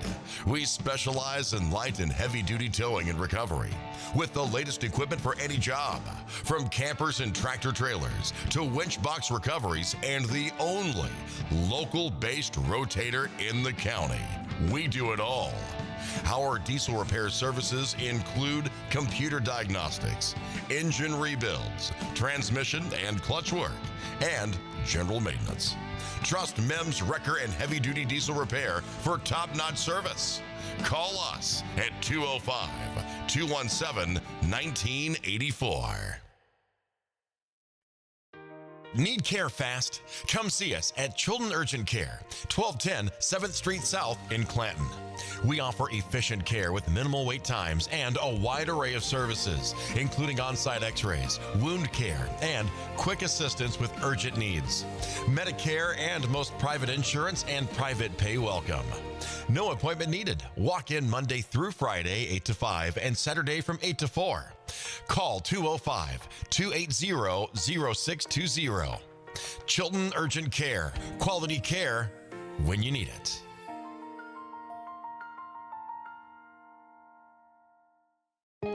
We specialize in light and heavy duty towing and recovery with the latest equipment for any job, from campers and tractor trailers to winch box recoveries, and the only local-based rotator in the county. We do it all. Our diesel repair services include computer diagnostics, engine rebuilds, transmission and clutch work, and general maintenance. Trust MEMS Wrecker and Heavy Duty Diesel Repair for top-notch service. Call us at 205-217-1984. Need care fast? Come see us at Chilton Urgent Care, 1210 7th Street South in Clanton. We offer efficient care with minimal wait times and a wide array of services, including on-site x-rays, wound care, and quick assistance with urgent needs. Medicare and most private insurance and private pay welcome. No appointment needed. Walk in Monday through Friday, 8 to 5, and Saturday from 8 to 4. Call 205-280-0620. Chilton Urgent Care. Quality care when you need it.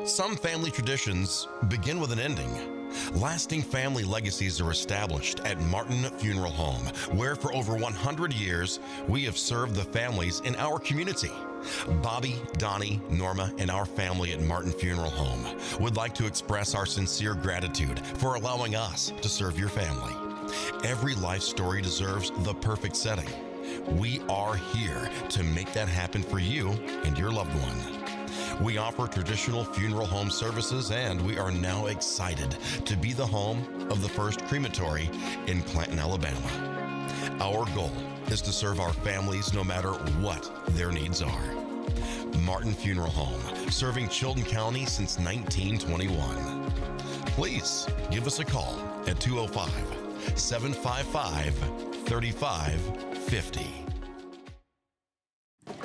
Some family traditions begin with an ending. Lasting family legacies are established at Martin Funeral Home, where for over 100 years, we have served the families in our community. Bobby, Donnie, Norma, and our family at Martin Funeral Home would like to express our sincere gratitude for allowing us to serve your family. Every life story deserves the perfect setting. We are here to make that happen for you and your loved one. We offer traditional funeral home services, and we are now excited to be the home of the first crematory in Clanton, Alabama. Our goal is to serve our families no matter what their needs are. Martin Funeral Home, serving Chilton County since 1921. Please give us a call at 205-755-3550.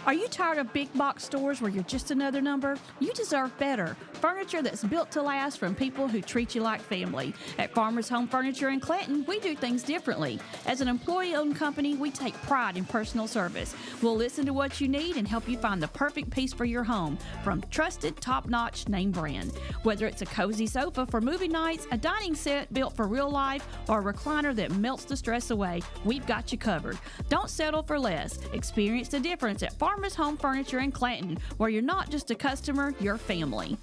Are you tired of big box stores where you're just another number? You deserve better. Furniture that's built to last from people who treat you like family. At Farmers Home Furniture in Clanton, we do things differently. As an employee-owned company, we take pride in personal service. We'll listen to what you need and help you find the perfect piece for your home from trusted, top-notch name brand. Whether it's a cozy sofa for movie nights, a dining set built for real life, or a recliner that melts the stress away, we've got you covered. Don't settle for less. Experience the difference at Farmers Home Furniture in Clanton, where you're not just a customer, you're family.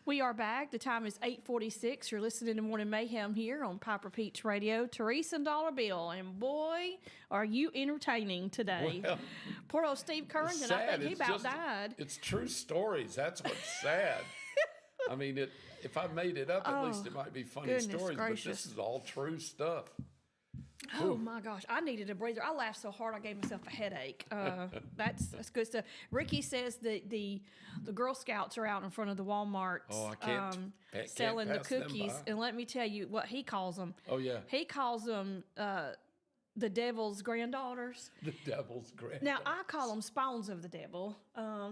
We are back. The time is 8:46. You're listening to Morning Mayhem here on Piper Peach Radio. Teresa and Dollar Bill, and boy, are you entertaining today. Well, poor old Steve Currington, I think he about died. It's true stories. That's what's sad. I mean, if I made it up, at least it might be funny stories, gracious. But this is all true stuff. Oh my gosh, I needed a breather. I laughed so hard I gave myself a headache. That's good stuff. Ricky says that the Girl Scouts are out in front of the Walmart selling the cookies. And let me tell you what he calls them. Oh yeah. He calls them the devil's granddaughters. The devil's granddaughters. Now I call them spawns of the devil,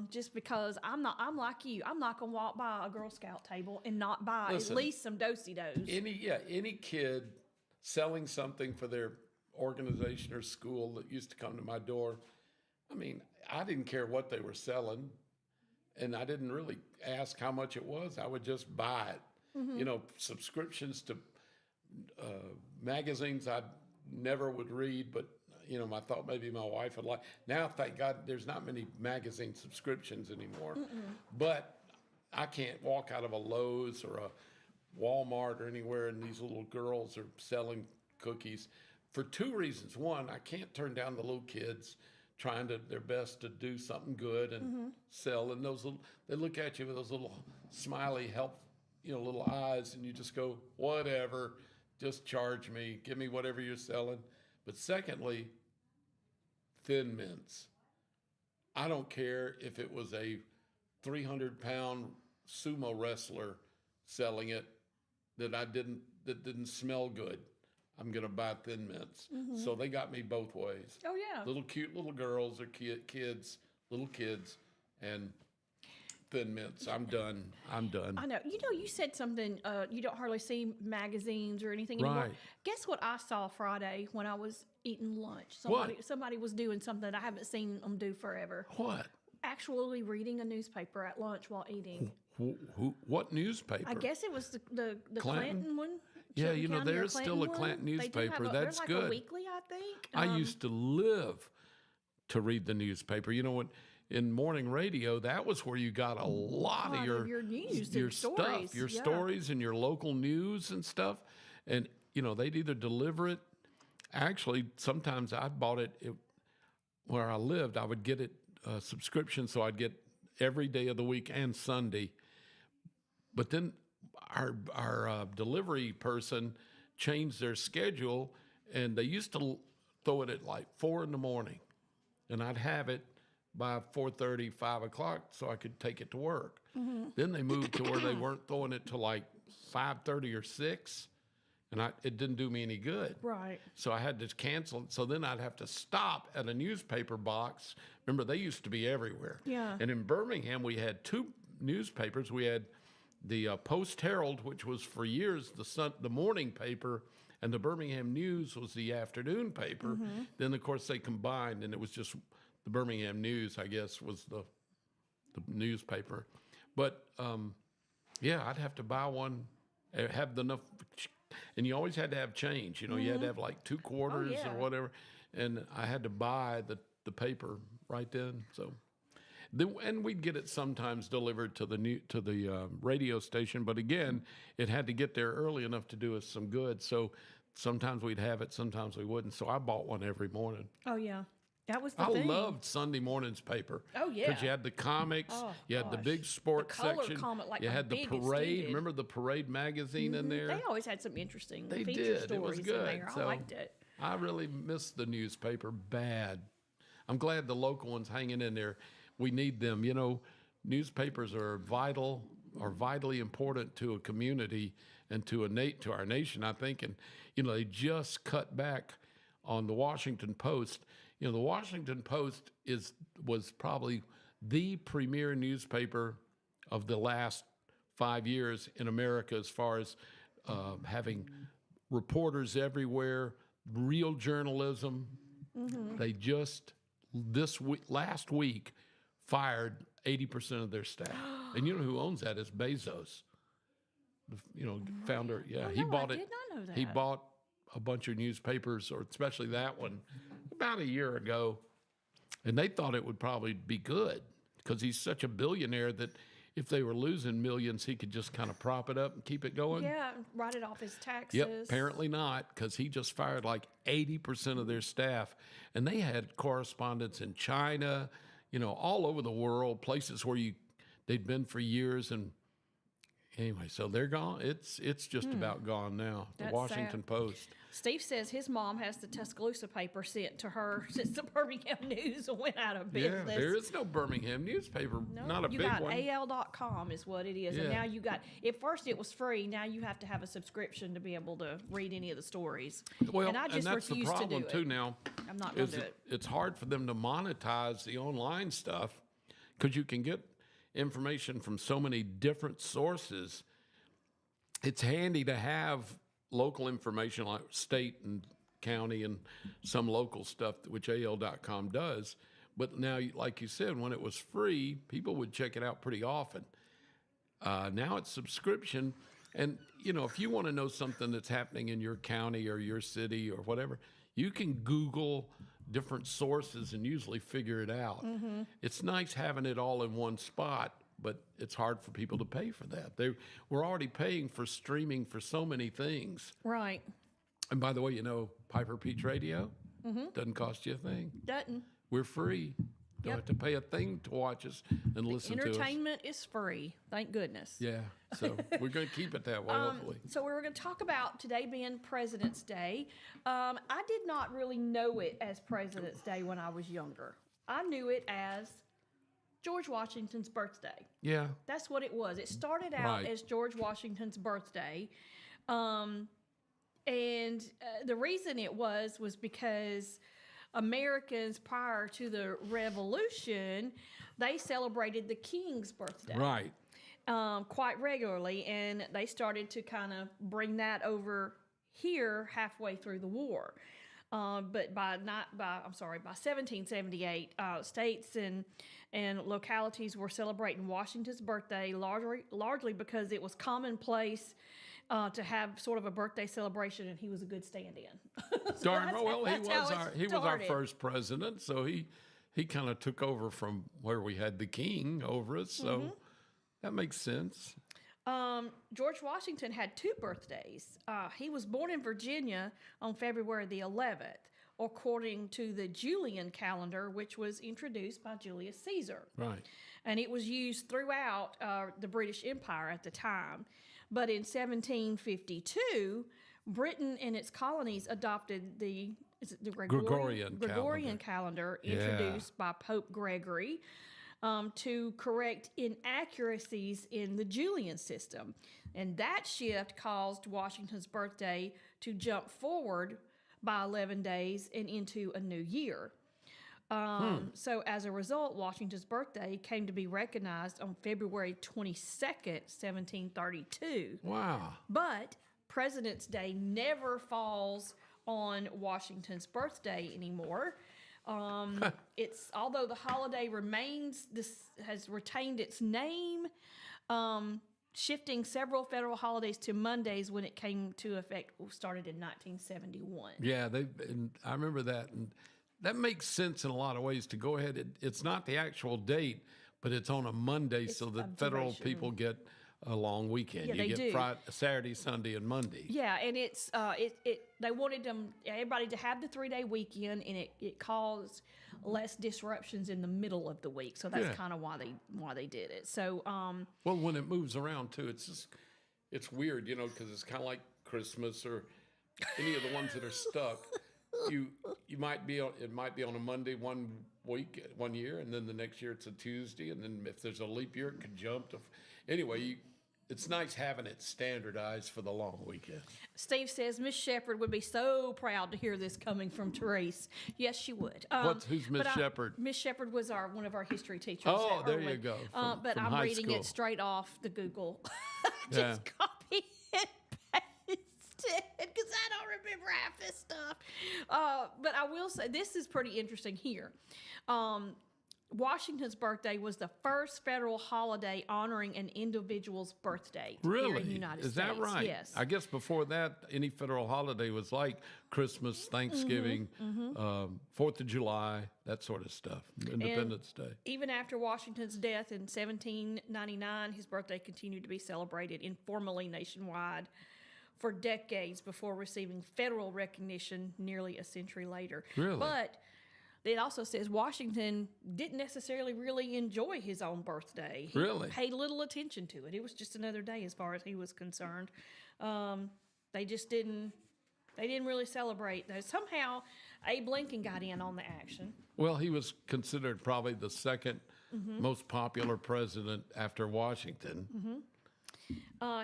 just because I'm like you. I'm not gonna walk by a Girl Scout table and not buy at least some do-si-dos. Any kid selling something for their organization or school that used to come to my door, I mean, I didn't care what they were selling, and I didn't really ask how much it was. I would just buy it. Mm-hmm. You know, subscriptions to magazines I never would read, but you know, I thought maybe my wife would like. Now, thank God, there's not many magazine subscriptions anymore. Mm-mm. But I can't walk out of a Lowe's or a Walmart or anywhere, and these little girls are selling cookies for two reasons. One, I can't turn down the little kids trying their best to do something good and sell, and they look at you with those little smiley little eyes, and you just go, whatever, just charge me, give me whatever you're selling. But secondly, Thin Mints. I don't care if it was a 300-pound sumo wrestler selling it that didn't smell good. I'm gonna buy Thin Mints. Mm-hmm. So they got me both ways. Oh yeah. Little cute little girls or little kids, and Thin Mints. I'm done. I know. You said something. You don't hardly see magazines or anything anymore. Right. Guess what I saw Friday when I was eating lunch? Somebody was doing something I haven't seen them do forever. What? Actually reading a newspaper at lunch while eating. What newspaper? I guess it was the Clanton one. Yeah, Chilton County there's still a Clanton newspaper. That's like good. A weekly, I think. I used to live to read the newspaper. You know what? In morning radio, that was where you got a lot of your news, your stuff, stories, your stories, and your local news and stuff. And they'd either deliver it. Actually, sometimes I bought it. where I lived, I would get it subscription, so I'd get every day of the week and Sunday. But then our delivery person changed their schedule, and they used to throw it at like 4 in the morning, and I'd have it by 4:30, 5 o'clock, so I could take it to work. Then they moved to where they weren't throwing it till like 5:30 or 6, and it didn't do me any good. Right. So I had to cancel it. So then I'd have to stop at a newspaper box. Remember, they used to be everywhere. Yeah. And in Birmingham, we had 2 newspapers. We had the Post-Herald, which was for years the morning paper, and the Birmingham News was the afternoon paper. Then, of course, they combined, and it was just the Birmingham News, I guess, was the newspaper. But, yeah, I'd have to buy one, have enough, and you always had to have change. You know, you had to have like 2 quarters or whatever, and I had to buy the paper right then. So, and we'd get it sometimes delivered to the radio station, but again, it had to get there early enough to do us some good. So sometimes we'd have it, sometimes we wouldn't. So I bought one every morning. Oh, yeah. That was the I thing. loved Sunday morning's paper. Oh, yeah. Because you had the comics, you had the big sports The color section, comic, like you the had the big parade. extended. Remember the parade magazine in there? They always had some interesting They feature did. stories It was good. in there. I So liked it. I really missed the newspaper bad. I'm glad the local one's hanging in there. We need them. You know, newspapers are vitally important to a community and to our nation, I think. And, you know, they just cut back on the Washington Post. You know, the Washington Post was probably the premier newspaper of the last 5 years in America as far as having reporters everywhere, real journalism. They just last week fired 80% of their staff. And you know who owns that is Bezos. You know, founder. Yeah, he bought it. I did not know that. He bought a bunch of newspapers, or especially that one, about a year ago. And they thought it would probably be good because he's such a billionaire that if they were losing millions, he could just kind of prop it up and keep it going. Yeah, write it off his taxes. Yep, apparently not, because he just fired like 80% of their staff. And they had correspondents in China, you know, all over the world, places where they'd been for years. And anyway, so they're gone. It's just about gone now. The That's Washington sad. Post. Steve says his mom has the Tuscaloosa paper sent to her since the Birmingham News went out of business. Yeah, there is no Birmingham newspaper, not a big one. You got AL.com is what it is. Yeah. And now you got, at first it was free. Now you have to have a subscription to be able to read any of the stories. Well, and I just that's the refuse problem to do too it. now. I'm not going to do it. It's hard for them to monetize the online stuff because you can get information from so many different sources. It's handy to have local information like state and county and some local stuff, which AL.com does. But now, like you said, when it was free, people would check it out pretty often. Now it's subscription. And, you know, if you want to know something that's happening in your county or your city or whatever, you can Google different sources and usually figure it out. It's nice having it all in one spot, but it's hard for people to pay for that. We're already paying for streaming for so many things. Right. And by the way, you know, Piper Peach Radio doesn't cost you a thing. Doesn't. We're free. Don't have to pay a thing to watch us and listen to us. Entertainment is free. Thank goodness. Yeah. So we're going to keep it that way, hopefully. So we're going to talk about today being President's Day. I did not really know it as President's Day when I was younger. I knew it as George Washington's birthday. Yeah. That's what it was. It started out as George Washington's birthday. And the reason it was because Americans prior to the Revolution, they celebrated the King's birthday. Right. Quite regularly, and they started to kind of bring that over here halfway through the war. But by 1778, states and localities were celebrating Washington's birthday largely because it was commonplace to have sort of a birthday celebration, and he was a good stand-in. Darn well, he was our started. first president, so he kind of took over from where we had the king over us. So that makes sense. George Washington had 2 birthdays. He was born in Virginia on February the 11th, according to the Julian calendar, which was introduced by Julius Caesar. Right. And it was used throughout the British Empire at the time. But in 1752, Britain and its colonies adopted the Gregorian calendar introduced by Pope Gregory to correct inaccuracies in the Julian system. And that shift caused Washington's birthday to jump forward by 11 days and into a new year. So as a result, Washington's birthday came to be recognized on February 22nd, 1732. Wow. But President's Day never falls on Washington's birthday anymore. It's although the holiday has retained its name, shifting several federal holidays to Mondays when it came to effect started in 1971. Yeah, and I remember that, and that makes sense in a lot of ways to go ahead. It's not the actual date, but it's on a Monday, so that federal people get a long weekend. Yeah, you get do. Friday, Saturday, Sunday, and Monday. Yeah, and it's they wanted everybody to have the 3-day weekend, and it caused less disruptions in the middle of the week. So that's kind of why they did it. So well, when it moves around too, it's weird, because it's kind of like Christmas or any of the ones that are stuck. You might be on a Monday one week, 1 year, and then the next year it's a Tuesday, and then if there's a leap year, it could jump to. Anyway, it's nice having it standardized for the long weekend. Steve says Miss Shepherd would be so proud to hear this coming from Therese. Yes, she would. Who's Miss Shepherd? Miss Shepherd was one of our history teachers. Oh, there you go. But from I'm high reading school. it straight off the Google. Just copy and paste it because I don't remember half this stuff. But I will say this is pretty interesting here. Washington's birthday was the first federal holiday honoring an individual's birthday here in the United States. Is that right? Yes. I guess before that, any federal holiday was like Christmas, Thanksgiving, 4th of July, that sort of stuff, Independence Day. Even after Washington's death in 1799, his birthday continued to be celebrated informally nationwide for decades before receiving federal recognition nearly a century later. Really? But it also says Washington didn't necessarily really enjoy his own birthday. He Really? paid little attention to it. It was just another day as far as he was concerned. They just didn't really celebrate those. Somehow Abe Lincoln got in on the action. Well, he was considered probably the second most popular president after Washington.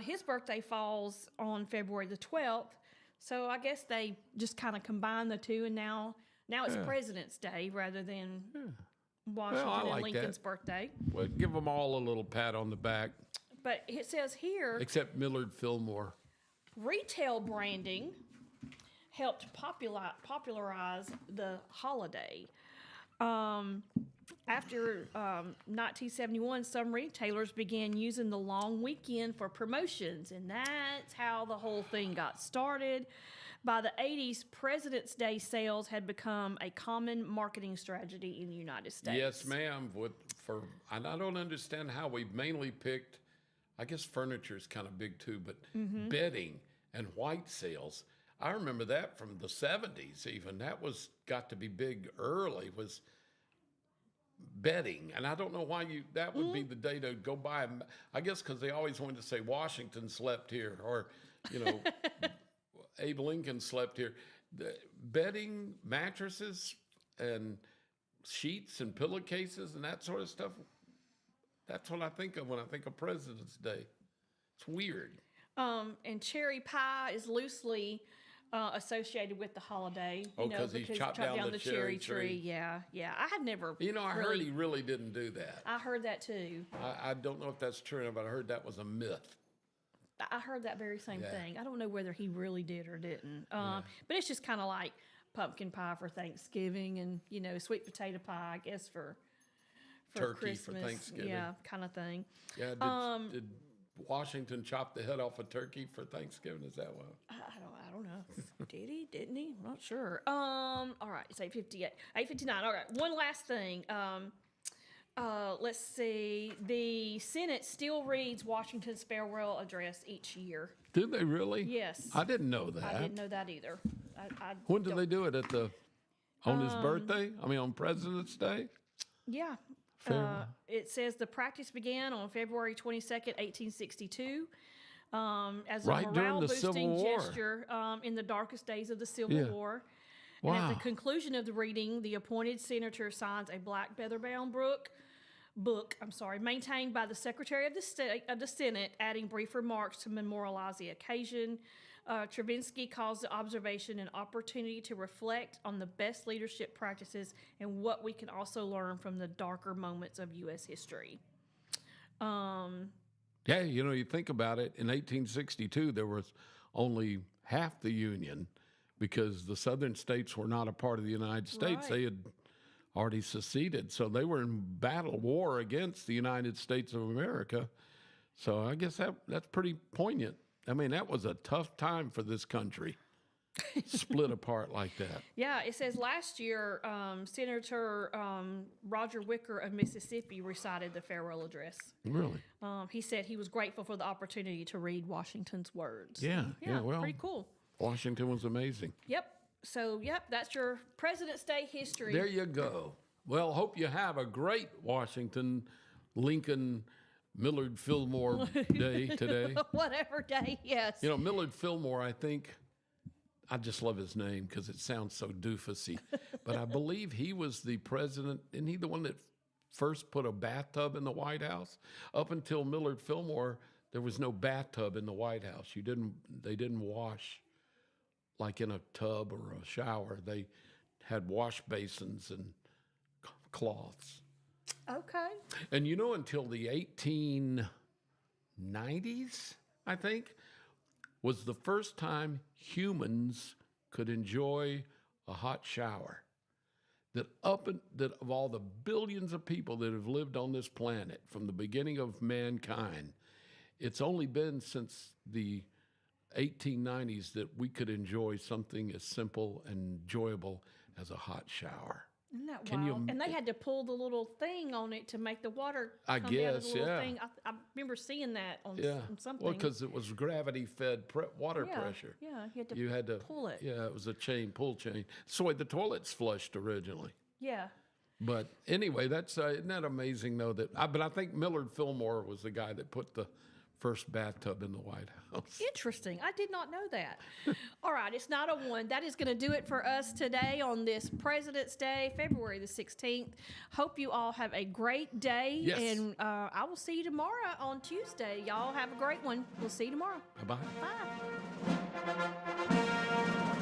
His birthday falls on February the 12th, so I guess they just kind of combined the two, and now it's President's Day rather than Washington and Lincoln's birthday. Well, give them all a little pat on the back. But it says here, except Millard Fillmore. Retail branding helped popularize the holiday. After 1971, some retailers began using the long weekend for promotions, and that's how the whole thing got started. By the 80s, President's Day sales had become a common marketing strategy in the United States. Yes, ma'am. And I don't understand how we mainly picked, I guess furniture is kind of big too, but bedding and white sales. I remember that from the 70s even. That got to be big early, was bedding. And I don't know why that would be the day to go buy. I guess because they always wanted to say Washington slept here, or, Abe Lincoln slept here. The bedding, mattresses, and sheets and pillowcases and that sort of stuff. That's what I think of when I think of President's Day. It's weird. And cherry pie is loosely associated with the holiday. Because he chopped down the cherry tree. Yeah. I had never. I heard he really didn't do that. I heard that too. I don't know if that's true, but I heard that was a myth. I heard that very same thing. I don't know whether he really did or didn't. But it's just kind of like pumpkin pie for Thanksgiving and, sweet potato pie, I guess, for turkey Christmas. For Thanksgiving. Yeah, kind of thing. Yeah, did Washington chop the head off a turkey for Thanksgiving? Is that what? I don't know. Did he? Didn't he? I'm not sure. All right, it's 8:58. 8:59. All right, one last thing. Let's see. The Senate still reads Washington's farewell address each year. Did they really? Yes. I didn't know that. I didn't know that either. When do they do it? At the On his birthday? I mean, on President's Day? Yeah. It says the practice began on February 22nd, 1862, as a Right during the Civil morale-boosting War. gesture in the darkest days of the Civil War. Wow. And at the conclusion of the reading, the appointed senator signs a black feather-bound book, maintained by the Secretary of the Senate, adding brief remarks to memorialize the occasion. Travinsky calls the observation an opportunity to reflect on the best leadership practices and what we can also learn from the darker moments of U.S. history. Yeah, you know, you think about it, in 1862, there was only half the Union because the southern states were not a part of the United States. Right. They had already seceded, so they were in war against the United States of America. So I guess that's pretty poignant. I mean, that was a tough time for this country, split apart like that. Yeah, it says last year, Senator Roger Wicker of Mississippi recited the farewell address. Really? He said he was grateful for the opportunity to read Washington's words. Yeah, well, pretty cool. Washington was amazing. Yep. So, that's your President's Day history. There you go. Well, hope you have a great Washington, Lincoln, Millard Fillmore day today. Whatever day, yes. You know, Millard Fillmore, I just love his name because it sounds so doofusy. But I believe he was the president. Isn't he the one that first put a bathtub in the White House? Up until Millard Fillmore, there was no bathtub in the White House. They didn't wash like in a tub or a shower. They had wash basins and cloths. Okay. And you know, until the 1890s, I think, was the first time humans could enjoy a hot shower. That of all the billions of people that have lived on this planet from the beginning of mankind, it's only been since the 1890s that we could enjoy something as simple and enjoyable as a hot shower. Isn't that wild? And they had to pull the little thing on it to make the water I come guess, down to the little yeah. thing. I remember seeing that on something. Well, because it was gravity-fed water pressure. Yeah, you had to pull it. Yeah, it was a pull chain. So the way the toilets flushed originally. Yeah. But anyway, that's isn't that amazing though? But I think Millard Fillmore was the guy that put the first bathtub in the White House. Interesting. I did not know that. All right, it's 9:01. That is going to do it for us today on this President's Day, February the 16th. Hope you all have a great day. Yes. And I will see you tomorrow on Tuesday. Y'all have a great one. We'll see you tomorrow. Bye-bye. Bye.